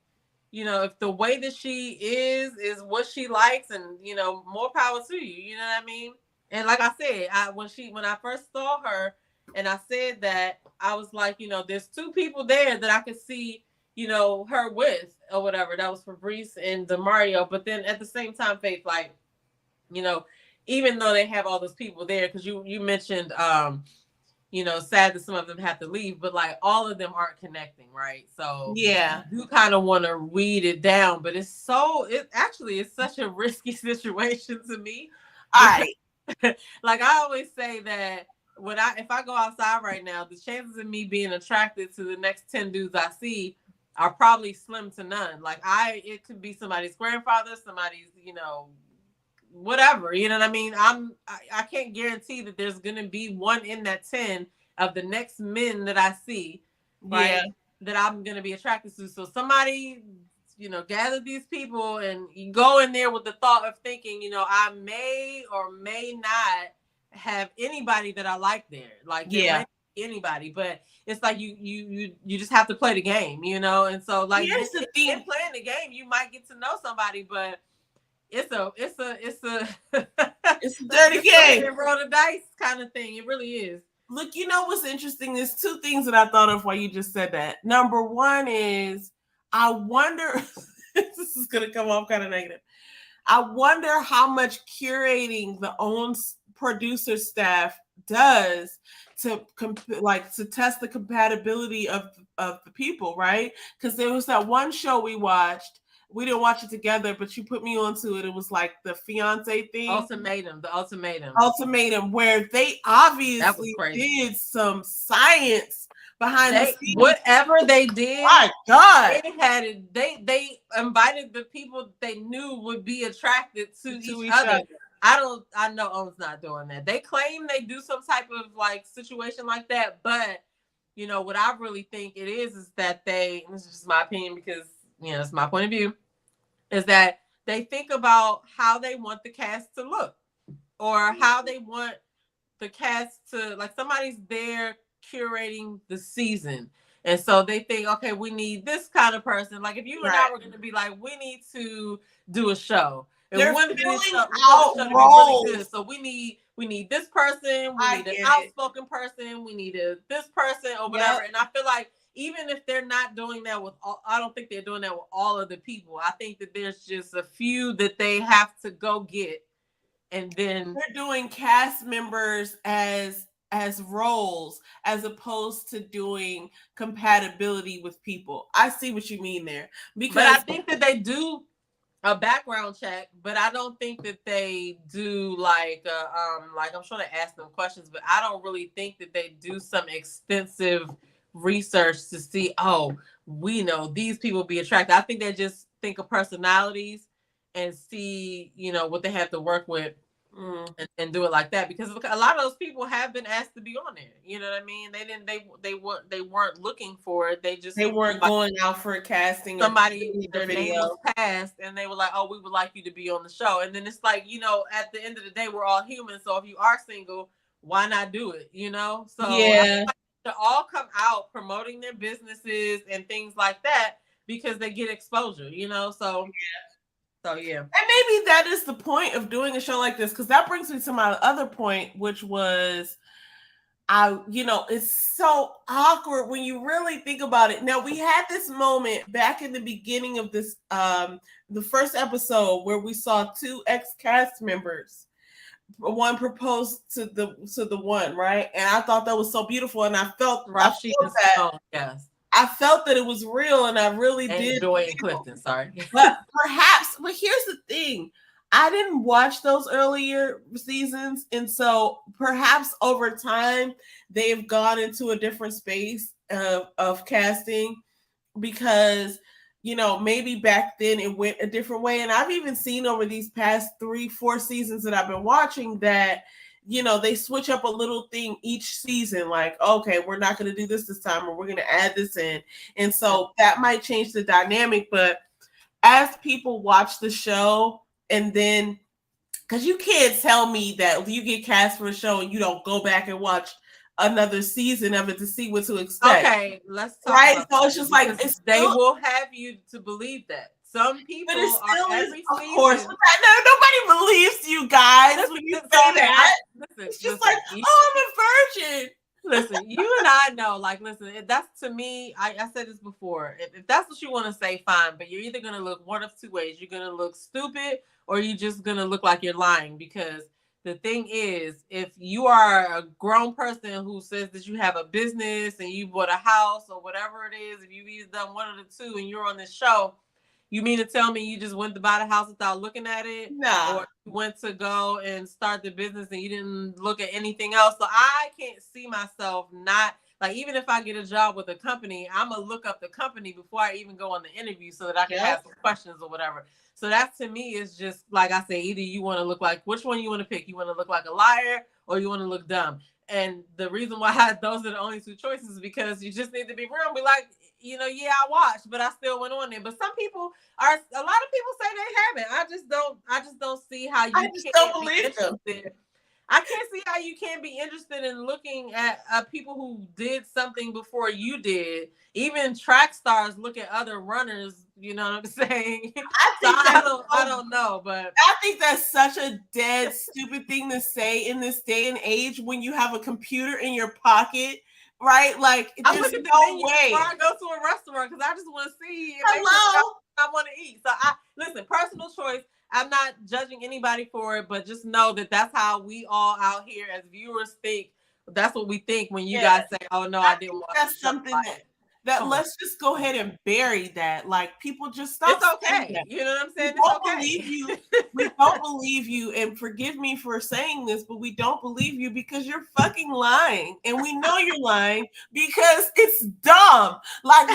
S1: if the way that she is what she likes, and more power to you. You know what I mean? And like I said, when I first saw her, and I said that, I was like, there's two people there that I could see, her with or whatever. That was Fabrice and Demario. But then at the same time, Faith, like, even though they have all those people there, because you mentioned, sad that some of them have to leave, but like all of them aren't connecting, right? So
S2: yeah,
S1: you kind of want to weed it down, but it's such a risky situation to me. Like I always say that if I go outside right now, the chances of me being attracted to the next 10 dudes I see are probably slim to none. Like it could be somebody's grandfather, somebody's, whatever, you know what I mean? I can't guarantee that there's gonna be one in that 10 of the next men that I see, right? Yeah. That I'm gonna be attracted to. So somebody, gather these people and you go in there with the thought of thinking, I may or may not have anybody that I like there. Like there may be anybody, but it's like you just have to play the game, and so like
S2: here's the thing.
S1: In playing the game, you might get to know somebody, but it's a
S2: dirty game.
S1: Roll the dice kind of thing. It really is.
S2: Look, what's interesting? There's two things that I thought of while you just said that. Number one is, I wonder, this is going to come off kind of negative. I wonder how much curating the own producer staff does to test the compatibility of the people, right? Because there was that one show we watched. We didn't watch it together, but you put me onto it. It was like the fiance thing.
S1: The
S2: ultimatum, where they obviously did some science behind the scenes.
S1: Whatever they did,
S2: my God,
S1: they had it. They invited the people they knew would be attracted to each other. I know Owen's not doing that. They claim they do some type of like situation like that, but what I really think it is that this is just my opinion because it's my point of view, is that they think about how they want the cast to look or how they want the cast to, like, somebody's there curating the season. And so they think, okay, we need this kind of person. Like if you and I were going to be like, we need to do a show.
S2: They're
S1: we want
S2: filling
S1: this show, we want
S2: out
S1: the show to be
S2: roles.
S1: really good. So we need this person, we
S2: I
S1: need an
S2: get it.
S1: outspoken person, we need this person or whatever.
S2: Yep.
S1: And I feel like even if they're not doing that with all, I don't think they're doing that with all of the people. I think that there's just a few that they have to go get, and then
S2: they're doing cast members as roles as opposed to doing compatibility with people. I see what you mean there. Because
S1: but I think that they do a background check, but I don't think that they do like I'm sure they ask them questions, but I don't really think that they do some extensive research to see, oh, we know these people be attracted. I think they just think of personalities and see, what they have to work with. And do it like that, because a lot of those people have been asked to be on there. You know what I mean? They weren't looking for it. They
S2: weren't going out for a casting.
S1: Somebody, their name was passed, and they were like, "Oh, we would like you to be on the show." And then it's like, at the end of the day, we're all human. So if you are single, why not do it? So
S2: yeah,
S1: to all come out promoting their businesses and things like that because they get exposure. So. Yeah. So yeah.
S2: And maybe that is the point of doing a show like this, because that brings me to my other point, which was it's so awkward when you really think about it. Now, we had this moment back in the beginning of this the first episode where we saw two ex-cast members. One proposed to the one, right? And I thought that was so beautiful, and I felt that.
S1: Yes.
S2: I felt that it was real, and I really did.
S1: Joy and Clifton, sorry.
S2: But here's the thing. I didn't watch those earlier seasons, and so perhaps over time they've gone into a different space of casting, because maybe back then it went a different way. And I've even seen over these past 3-4 seasons that I've been watching that they switch up a little thing each season, like, okay, we're not going to do this time, or we're going to add this in. And so that might change the dynamic. But as people watch the show, and then, because you can't tell me that you get cast for a show and you don't go back and watch another season of it to see what to expect.
S1: Okay, let's talk
S2: about so it's just like,
S1: they will have you to believe that. Some people are every season.
S2: Of course, nobody believes you guys when you say that. It's just like, oh, I'm a virgin.
S1: Listen, you and I know, that's, to me, I said this before. If that's what you want to say, fine. But you're either going to look one of two ways. You're going to look stupid, or you're just going to look like you're lying. Because the thing is, if you are a grown person who says that you have a business and you bought a house or whatever it is, if you've either done one of the two and you're on this show, you mean to tell me you just went to buy the house without looking at it?
S2: No.
S1: Or you went to go and start the business and you didn't look at anything else? So I can't see myself not, even if I get a job with a company, I'm going to look up the company before I even go on the interview so that I can ask some questions or whatever. So that, to me, is just, like I say, either you want to look like, which one you want to pick? You want to look like a liar, or you want to look dumb? And the reason why those are the only two choices is because you just need to be real and be like, yeah, I watched, but I still went on there. But some people a lot of people say they haven't. I just don't see how you
S2: don't believe them.
S1: I can't see how you can't be interested in looking at people who did something before you did. Even track stars look at other runners. You know what I'm saying? I don't know, but
S2: I think that's such a dead, stupid thing to say in this day and age when you have a computer in your pocket, right? Like,
S1: I look at the menu before I go to a restaurant because I just want to see if I want to eat. So listen, personal choice. I'm not judging anybody for it, but just know that that's how we all out here as viewers think. That's what we think when you guys say, "Oh no, I didn't watch."
S2: That's something that let's just go ahead and bury that. Like, people just stop.
S1: It's okay. You know what I'm saying?
S2: Believe you. We don't believe you, and forgive me for saying this, but we don't believe you because you're fucking lying, and we know you're lying because it's dumb. Like,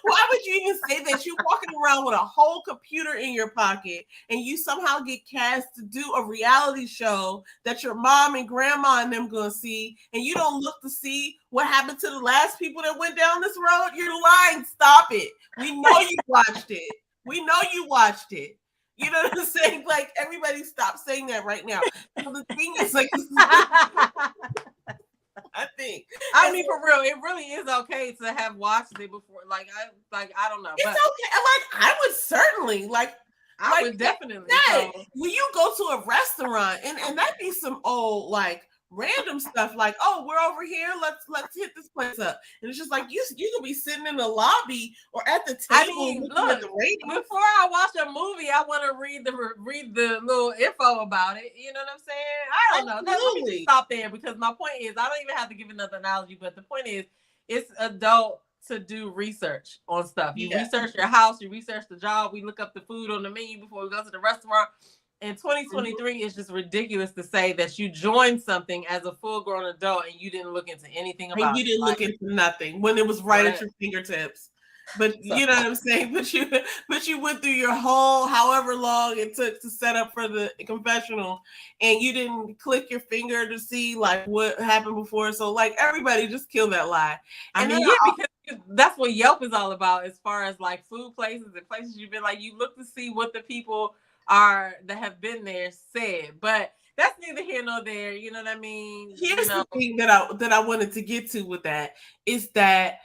S2: why would you even say that? You're walking around with a whole computer in your pocket, and you somehow get cast to do a reality show that your mom and grandma and them gonna see, and you don't look to see what happened to the last people that went down this road. You're lying. Stop it. We know you watched it. We know you watched it. You know what I'm saying? Like, everybody stop saying that right now. So the thing is, like, I think.
S1: I mean, for real, it really is okay to have watched it before. I don't know.
S2: It's okay. Like, I would certainly, like,
S1: I
S2: Like,
S1: would definitely.
S2: yeah,
S1: So
S2: when you go to a restaurant and that be some old like random stuff like, oh, we're over here, let's hit this place up. And it's just like you could be sitting in the lobby or at the
S1: I
S2: table
S1: mean,
S2: looking at
S1: look,
S2: the ratings.
S1: before I watch a movie, I want to read the little info about it. You know what I'm saying? I don't know. Let me just
S2: Absolutely.
S1: stop there because my point is, I don't even have to give another analogy, but the point is, it's adult to do research on stuff. You
S2: Yeah.
S1: research your house, you research the job. We look up the food on the menu before we go to the restaurant. In
S2: Mm-hmm.
S1: 2023, it's just ridiculous to say that you joined something as a full-grown adult and you didn't look into anything
S2: And
S1: about
S2: you
S1: it.
S2: didn't look into nothing when it was right at your fingertips. But
S1: So,
S2: you know what I'm saying? But you went through your whole however long it took to set up for the confessional and you didn't click your finger to see like what happened before. So like everybody just kill that lie.
S1: I
S2: And
S1: mean,
S2: then
S1: yeah, because that's what Yelp is all about as far as like food places and places you've been. Like, you look to see what the people are that have been there said. But that's neither here nor there. You know what I mean?
S2: here's the thing that I wanted to get to with that is that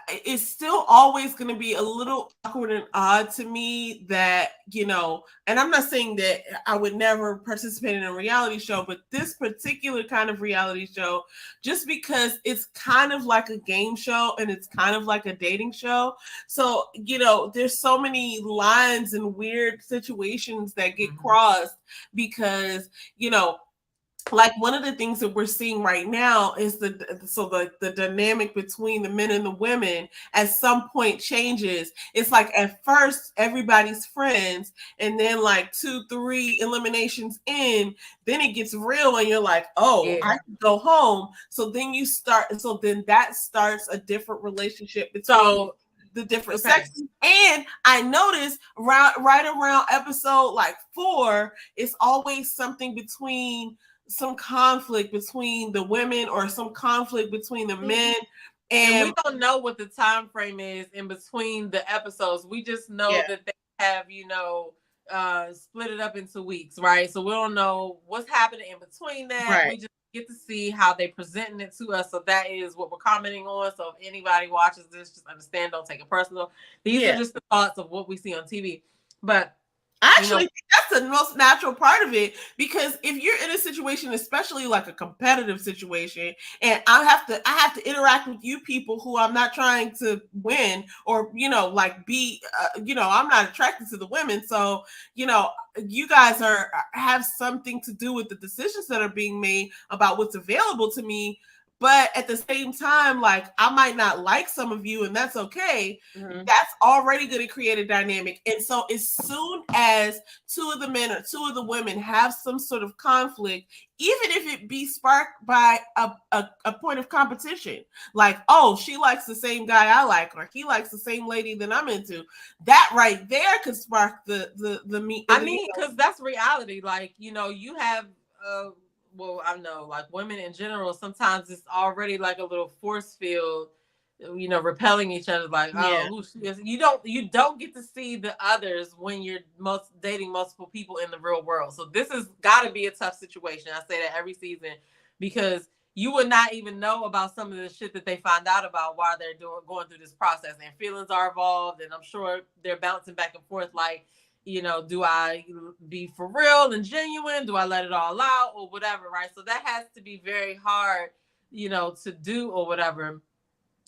S2: it's still always going to be a little awkward and odd to me that, you know, and I'm not saying that I would never participate in a reality show, but this particular kind of reality show, just because it's kind of like a game show and it's kind of like a dating show. So, you know, there's so many lines and weird situations that get crossed because, you know, like one of the things that we're seeing right now is the dynamic between the men and the women at some point changes. It's like at first everybody's friends, and then like 2-3 eliminations in, then it gets real and you're like, oh, I can go home. So then that starts a different relationship between the different sexes. And I noticed right around episode like 4, it's always something between some conflict between the women or some conflict between the men.
S1: And we don't know what the time frame is in between the episodes. We just know that they have, you know, split it up into weeks, right? So we don't know what's happening in between that.
S2: Right.
S1: We just get to see how they presenting it to us. So that is what we're commenting on. So if anybody watches this, just understand, don't take it personal. These are just the thoughts of what we see on TV. But
S2: I actually think that's the most natural part of it, because if you're in a situation, especially like a competitive situation, and I have to interact with you people who I'm not trying to win or, you know, like be, you know, I'm not attracted to the women. So, you know, you guys have something to do with the decisions that are being made about what's available to me. But at the same time, like, I might not like some of you, and that's okay. That's already going to create a dynamic. And so as soon as 2 of the men or 2 of the women have some sort of conflict, even if it be sparked by a point of competition, like, oh, she likes the same guy I like, or he likes the same lady that I'm into, that right there could spark the meet.
S1: I mean, because that's reality. Like, you know, you have well, I know, like, women in general, sometimes it's already like a little force field, you know, repelling each other. Like, oh, who she is. You don't get to see the others when you're dating multiple people in the real world. So this has got to be a tough situation. I say that every season, because you would not even know about some of the shit that they find out about while they're going through this process, and feelings are involved, and I'm sure they're bouncing back and forth, like, you know, do I be for real and genuine? Do I let it all out or whatever, right? So that has to be very hard, you know, to do or whatever.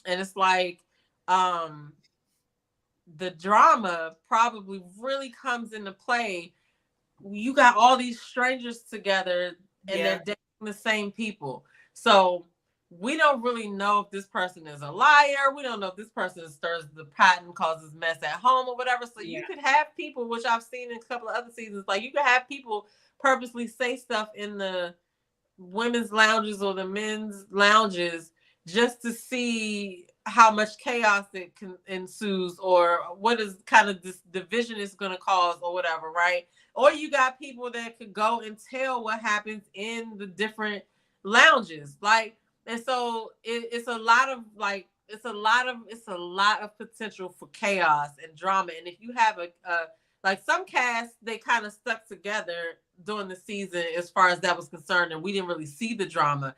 S1: And it's like, the drama probably really comes into play. You got all these strangers together and they're dating the same people. So we don't really know if this person is a liar. We don't know if this person stirs the pot and causes mess at home or whatever. So you could have people, which I've seen in a couple of other seasons, like, you could have people purposely say stuff in the women's lounges or the men's lounges just to see how much chaos it ensues, or what is kind of this division is going to cause or whatever, right? Or you got people that could go and tell what happens in the different lounges, like, and so it's a lot of like, it's a lot of potential for chaos and drama. And if you have a like, some casts, they kind of stuck together during the season as far as that was concerned, and we didn't really see the drama.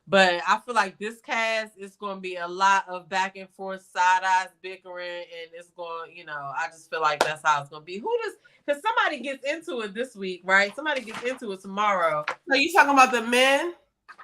S1: But I feel like this cast is going to be a lot of back and forth, side eyes bickering, and it's going, I just feel like that's how it's going to be. Who does? Because somebody gets into it this week, right? Somebody gets into it tomorrow.
S2: Are you talking about the men?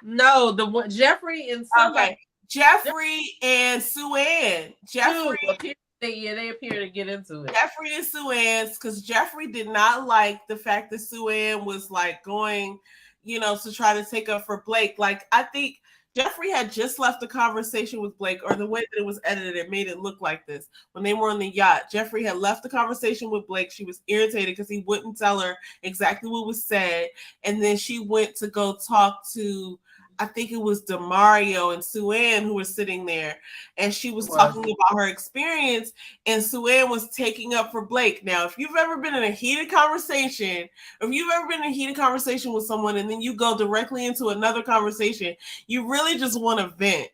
S1: No, the one Jeffrey and Sue.
S2: Okay, Jeffrey and Sue-Ann. Jeffrey.
S1: They appear to get into it.
S2: Jeffrey and Sue-Ann, because Jeffrey did not like the fact that Sue-Ann was like going, to try to take up for Blake. Like, I think Jeffrey had just left the conversation with Blake, or the way that it was edited, it made it look like this. When they were on the yacht, Jeffrey had left the conversation with Blake. She was irritated because he wouldn't tell her exactly what was said. And then she went to go talk to, I think it was Demario and Sue-Ann who were sitting there, and she was talking about her experience, and Sue-Ann was taking up for Blake. Now, if you've ever been in a heated conversation, with someone and then you go directly into another conversation, you really just want to vent.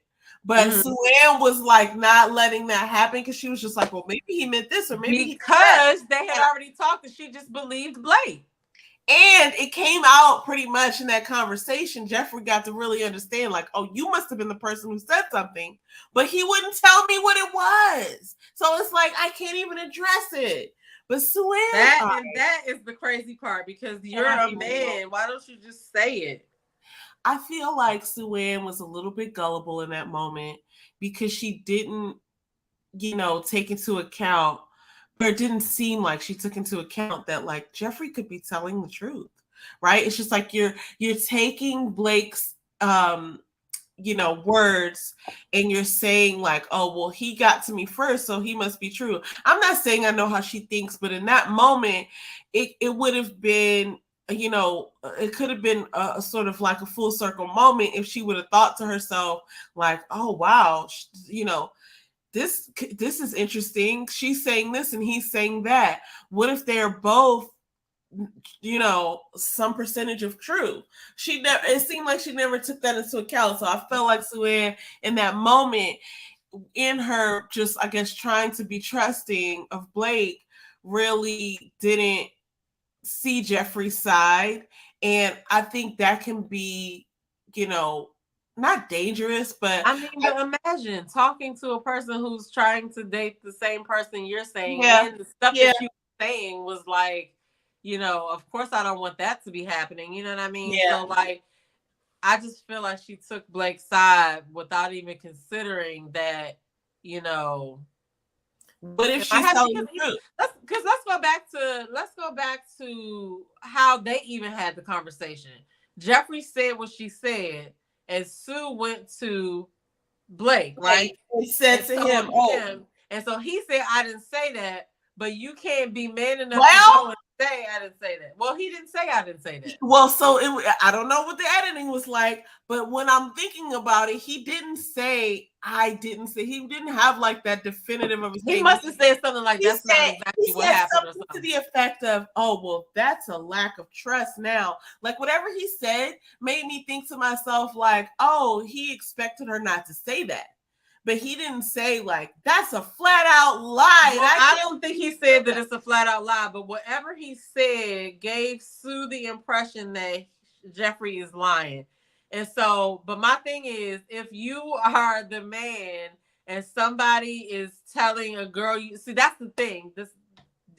S2: But Sue-Ann was like not letting that happen because she was just like, well, maybe he meant this, or maybe
S1: because they had already talked and she just believed Blake.
S2: And it came out pretty much in that conversation. Jeffrey got to really understand, like, oh, you must have been the person who said something, but he wouldn't tell me what it was. So it's like, I can't even address it. But Sue-Ann,
S1: that is the crazy part, because you're a man. Why don't you just say it?
S2: I feel like Sue-Ann was a little bit gullible in that moment because she didn't, take into account, or it didn't seem like she took into account that like Jeffrey could be telling the truth, right? It's just like you're taking Blake's words and you're saying like, oh, well, he got to me first, so he must be true. I'm not saying I know how she thinks, but in that moment, it would have been, it could have been a sort of like a full circle moment if she would have thought to herself like, oh, wow, this is interesting. She's saying this and he's saying that. What if they're both, some percentage of true? It seemed like she never took that into account. So I felt like Sue-Ann in that moment, in her just, I guess, trying to be trusting of Blake, really didn't see Jeffrey's side. And I think that can be, not dangerous, but
S1: I mean, but imagine talking to a person who's trying to date the same person you're saying, and the stuff that you were saying was like, of course I don't want that to be happening. You know what I mean? So like, I just feel like she took Blake's side without even considering that,
S2: But if she's telling the truth,
S1: because let's go back to how they even had the conversation. Jeffrey said what she said, and Sue went to Blake, right?
S2: He said to him,
S1: and so he said, I didn't say that, but you can't be man enough to go and say I didn't say that. Well, he didn't say I didn't say that.
S2: Well, so I don't know what the editing was like, but when I'm thinking about it, he didn't say I didn't say. He didn't have like that definitive of his
S1: He must have said something like that's not exactly what happened, or something
S2: to the effect of, oh, well, that's a lack of trust now. Like whatever he said made me think to myself, like, oh, he expected her not to say that. But he didn't say like that's a flat out lie.
S1: Well, I don't think he said that it's a flat out lie, but whatever he said gave Sue the impression that Jeffrey is lying. And so, but my thing is, if you are the man and somebody is telling a girl, that's the thing.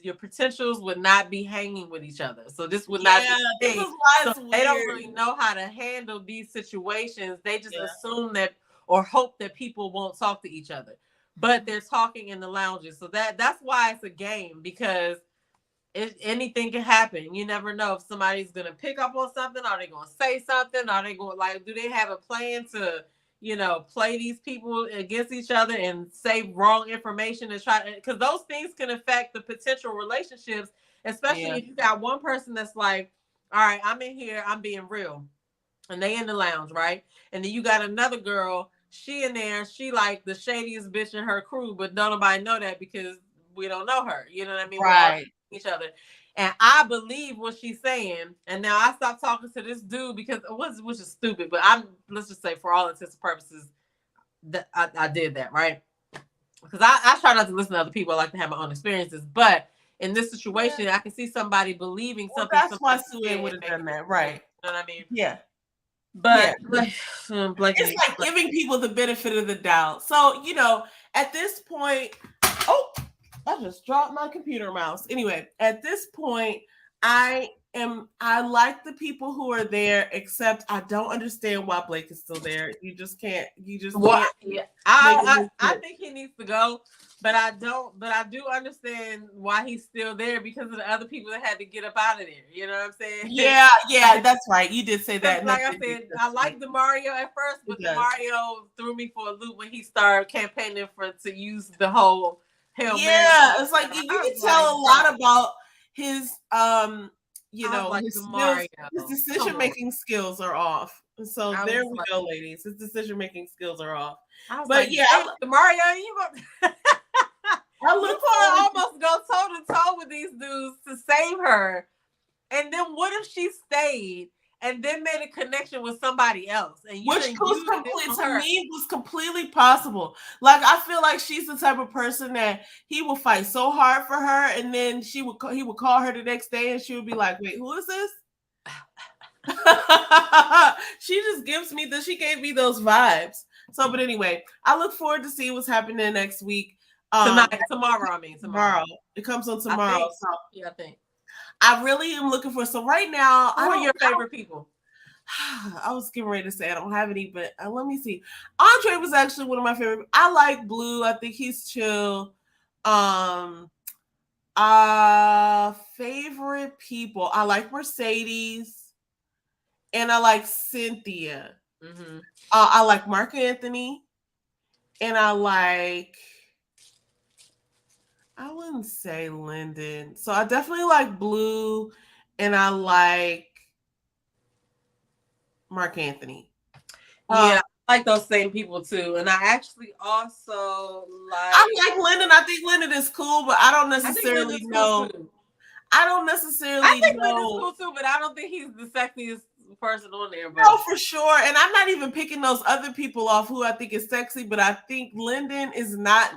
S1: Your potentials would not be hanging with each other. So this would not be the thing. So they don't really know how to handle these situations. They just assume that or hope that people won't talk to each other, but they're talking in the lounges. So that's why it's a game, because anything can happen. You never know if somebody's going to pick up on something. Are they going to say something? Are they going do they have a plan to, play these people against each other and say wrong information and try, because those things can affect the potential relationships, especially if you got one person that's like, all right, I'm in here, I'm being real. And they in the lounge, right? And then you got another girl, she in there, she like the shadiest bitch in her crew, but don't nobody know that because we don't know her. You know what I mean?
S2: Right.
S1: We're each other. And I believe what she's saying. And now I stopped talking to this dude because which is stupid, but let's just say for all intents and purposes, that I did that, right? Because I try not to listen to other people. I like to have my own experiences. But in this situation, I can see somebody believing something.
S2: That's why Sue-Ann would have done that, right?
S1: You know what I mean?
S2: Yeah.
S1: But like, Blake
S2: It's like giving people the benefit of the doubt. So, at this point, oh, I just dropped my computer mouse. Anyway, at this point, I like the people who are there, except I don't understand why Blake is still there. You just can't.
S1: Yeah, I think he needs to go, but I don't. But I do understand why he's still there because of the other people that had to get up out of there. You know what I'm saying?
S2: Yeah, that's right. You did say that.
S1: Like I said, I liked Demario at first, but Demario threw me for a loop when he started campaigning to use the whole Hail Mary.
S2: Yeah, it's like you can tell a lot about his his skills, his decision making skills are off. So there we go, ladies. His decision making skills are off. But yeah,
S1: Demario, you almost go toe to toe with these dudes to save her. And then what if she stayed and then made a connection with somebody else? And
S2: which was completely possible. Like, I feel like she's the type of person that he will fight so hard for her, and then he would call her the next day and she would be like, wait, who is this? She gave me those vibes. So, but anyway, I look forward to seeing what's happening next week.
S1: Tomorrow.
S2: It comes on tomorrow.
S1: I think.
S2: I really am looking for. So right now,
S1: who are your favorite people?
S2: I was getting ready to say I don't have any, but let me see. Andre was actually one of my favorite. I like Blue. I think he's chill. Favorite people. I like Mercedes, and I like Cynthia.
S1: Mm-hmm.
S2: I like Mark Anthony, and I wouldn't say Lyndon. So I definitely like Blue, and I like Mark Anthony.
S1: Yeah, I like those same people too. And I actually also like.
S2: I like Lyndon. I think Lyndon is cool, but I don't necessarily know. I don't necessarily.
S1: I think Lyndon's cool too, but I don't think he's the sexiest person on there. But...
S2: No, for sure. And I'm not even picking those other people off who I think is sexy, but I think Lyndon is not.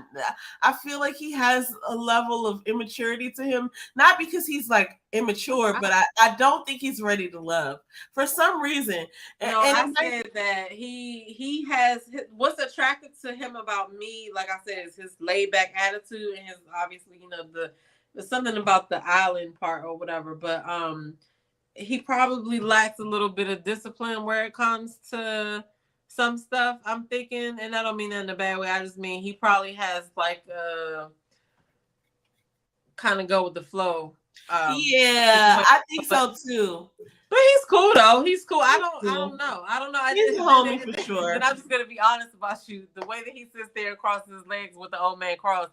S2: I feel like he has a level of immaturity to him, not because he's like immature, but I don't think he's ready to love for some reason.
S1: I said that he has what's attracted to him about me, like I said, is his laid back attitude and his obviously, there's something about the island part or whatever, but he probably lacks a little bit of discipline where it comes to some stuff, I'm thinking, and I don't mean that in a bad way. I just mean he probably has like kind of go with the flow.
S2: I think so too.
S1: But he's cool though. He's cool. I don't know.
S2: He's a homie for sure.
S1: And I'm just gonna be honest about you. The way that he sits there and crosses his legs with the old man cross.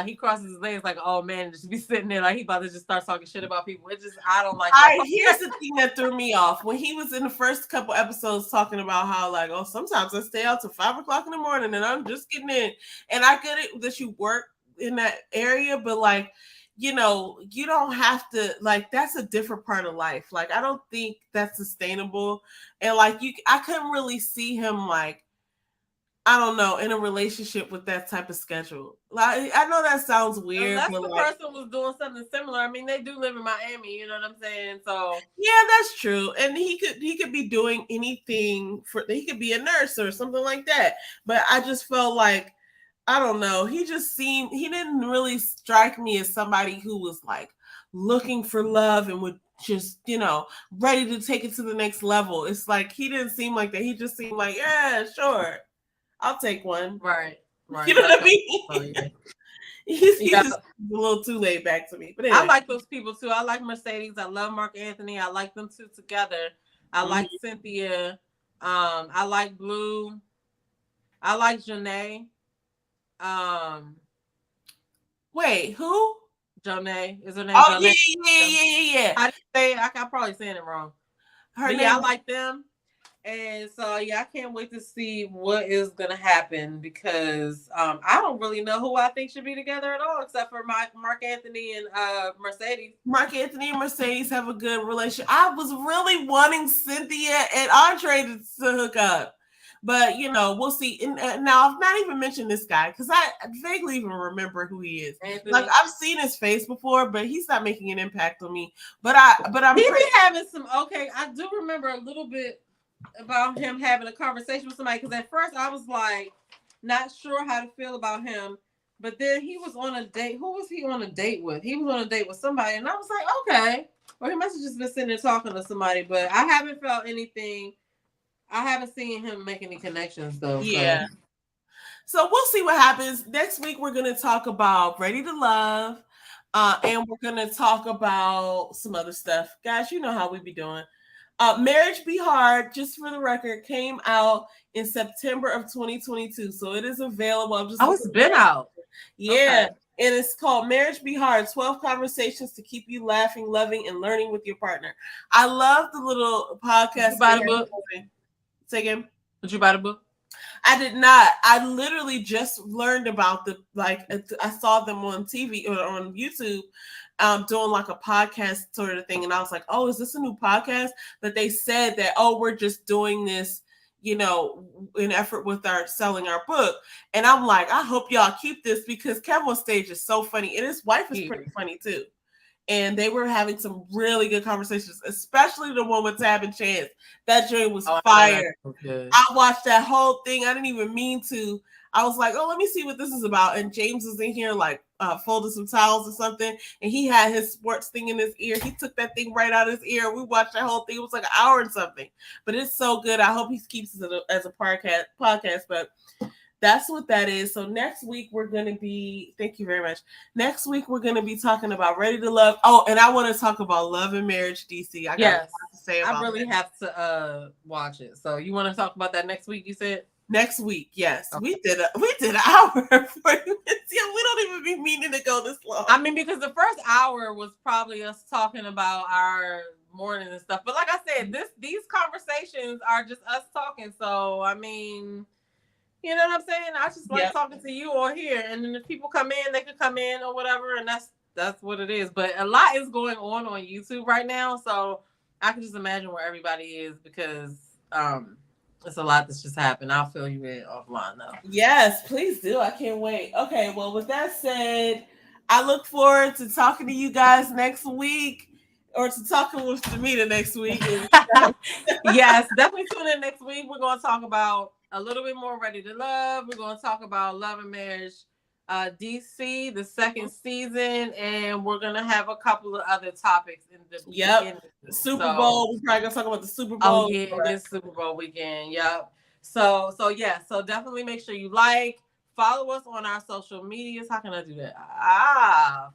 S1: He crosses his legs like an old man and just be sitting there like he about to just start talking shit about people. It just, I don't like that.
S2: Here's the thing that threw me off. When he was in the first couple episodes talking about how like, oh, sometimes I stay out till 5 o'clock in the morning and I'm just getting in. And I get it that you work in that area, but like, you don't have to, like, that's a different part of life. Like, I don't think that's sustainable. And like, I couldn't really see him like, I don't know, in a relationship with that type of schedule. Like, I know that sounds weird.
S1: Unless the person was doing something similar. I mean, they do live in Miami, you know what I'm saying? So
S2: yeah, that's true. And he could be doing anything he could be a nurse or something like that. But I just felt like, I don't know, he didn't really strike me as somebody who was like looking for love and would just, ready to take it to the next level. It's like, he didn't seem like that. He just seemed like, yeah, sure. I'll take one.
S1: Right.
S2: You know what I mean? Oh, yeah. He's just a little too laid back to me. But anyway.
S1: I like those people too. I like Mercedes. I love Mark Anthony. I like them two together. I like Cynthia. I like Blue. I like Janae.
S2: Wait, who?
S1: Janae. Is her name?
S2: Oh,
S1: Janae?
S2: Yeah.
S1: I didn't say it. I'm probably saying it wrong. I like them. And so, yeah, I can't wait to see what is going to happen because I don't really know who I think should be together at all, except for Mark Anthony and Mercedes. Mark Anthony and Mercedes have a good relationship. I was really wanting Cynthia and Andre to hook up. But, we'll see. And now, I've not even mentioned this guy because I vaguely even remember who he is. Anthony. Like, I've seen his face before, but he's not making an impact on me. But I'm he be having some, I do remember a little bit. about him having a conversation with somebody, because at first I was like not sure how to feel about him, but then he was on a date. Who was he on a date with? He was on a date with somebody, and I was like, okay. Or he must have just been sitting there talking to somebody, but I haven't felt anything. I haven't seen him make any connections though.
S2: Yeah. So we'll see what happens. Next week, we're going to talk about Ready to Love. And we're going to talk about some other stuff. Guys, you know how we be doing. Marriage Be Hard, just for the record, came out in September of 2022. So it is available. I'm just
S1: it's been out.
S2: Yeah. Okay. And it's called Marriage Be Hard, 12 Conversations to Keep You Laughing, Loving, and Learning with Your Partner. I love the little podcast.
S1: Did you buy the book?
S2: Say again.
S1: Did you buy the book?
S2: I did not. I literally just learned about I saw them on TV or on YouTube doing like a podcast sort of thing. And I was like, oh, is this a new podcast? But they said that, oh, we're just doing this, in effort with selling our book. And I'm like, I hope y'all keep this, because Kevin on stage is so funny. And his wife is pretty funny too. And they were having some really good conversations, especially the one with Tab and Chance. That joint was fire. I watched that whole thing. I didn't even mean to. I was like, oh, let me see what this is about. And James was in here like folding some towels or something. And he had his sports thing in his ear. He took that thing right out of his ear. We watched that whole thing. It was like an hour and something. But it's so good. I hope he keeps it as a podcast. But that's what that is. So next week we're going to be, thank you very much. Next week we're going to be talking about Ready to Love. Oh, and I want to talk about Love and Marriage, DC. I got a lot to say about
S1: I really have to watch it. So you want to talk about that next week, you said?
S2: Next week, yes. Okay. We did an hour for you. We don't even be meaning to go this long.
S1: I mean, because the first hour was probably us talking about our morning and stuff. But like I said, these conversations are just us talking. So I mean, you know what I'm saying? I just like talking to you or here. And then if people come in, they can come in or whatever. And that's what it is. But a lot is going on YouTube right now. So I can just imagine where everybody is, because it's a lot that's just happened. I'll fill you in offline though.
S2: Yes, please do. I can't wait. Okay, well, with that said, I look forward to talking to you guys next week, or to talking with Tamita next week.
S1: Yes, definitely tune in next week. We're going to talk about a little bit more Ready to Love. We're going to talk about Love and Marriage DC, the second season, and we're going to have a couple of other topics in the beginning.
S2: Super Bowl. We're probably going to talk about the Super Bowl.
S1: Oh, yeah, it is Super Bowl weekend. Yep. So definitely make sure you follow us on our social medias. How can I do that?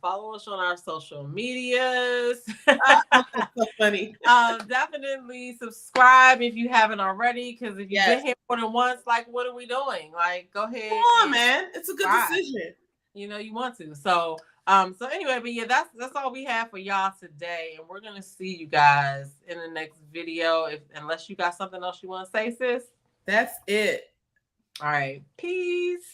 S1: Follow us on our social medias.
S2: That's so funny.
S1: Definitely subscribe if you haven't already, because if you've been here more than once, like, what are we doing? Like, go ahead.
S2: Come on, man. It's a good decision.
S1: You want to. So anyway, but yeah, that's all we have for y'all today. And we're going to see you guys in the next video, unless you got something else you want to say, sis.
S2: That's it.
S1: All right. Peace.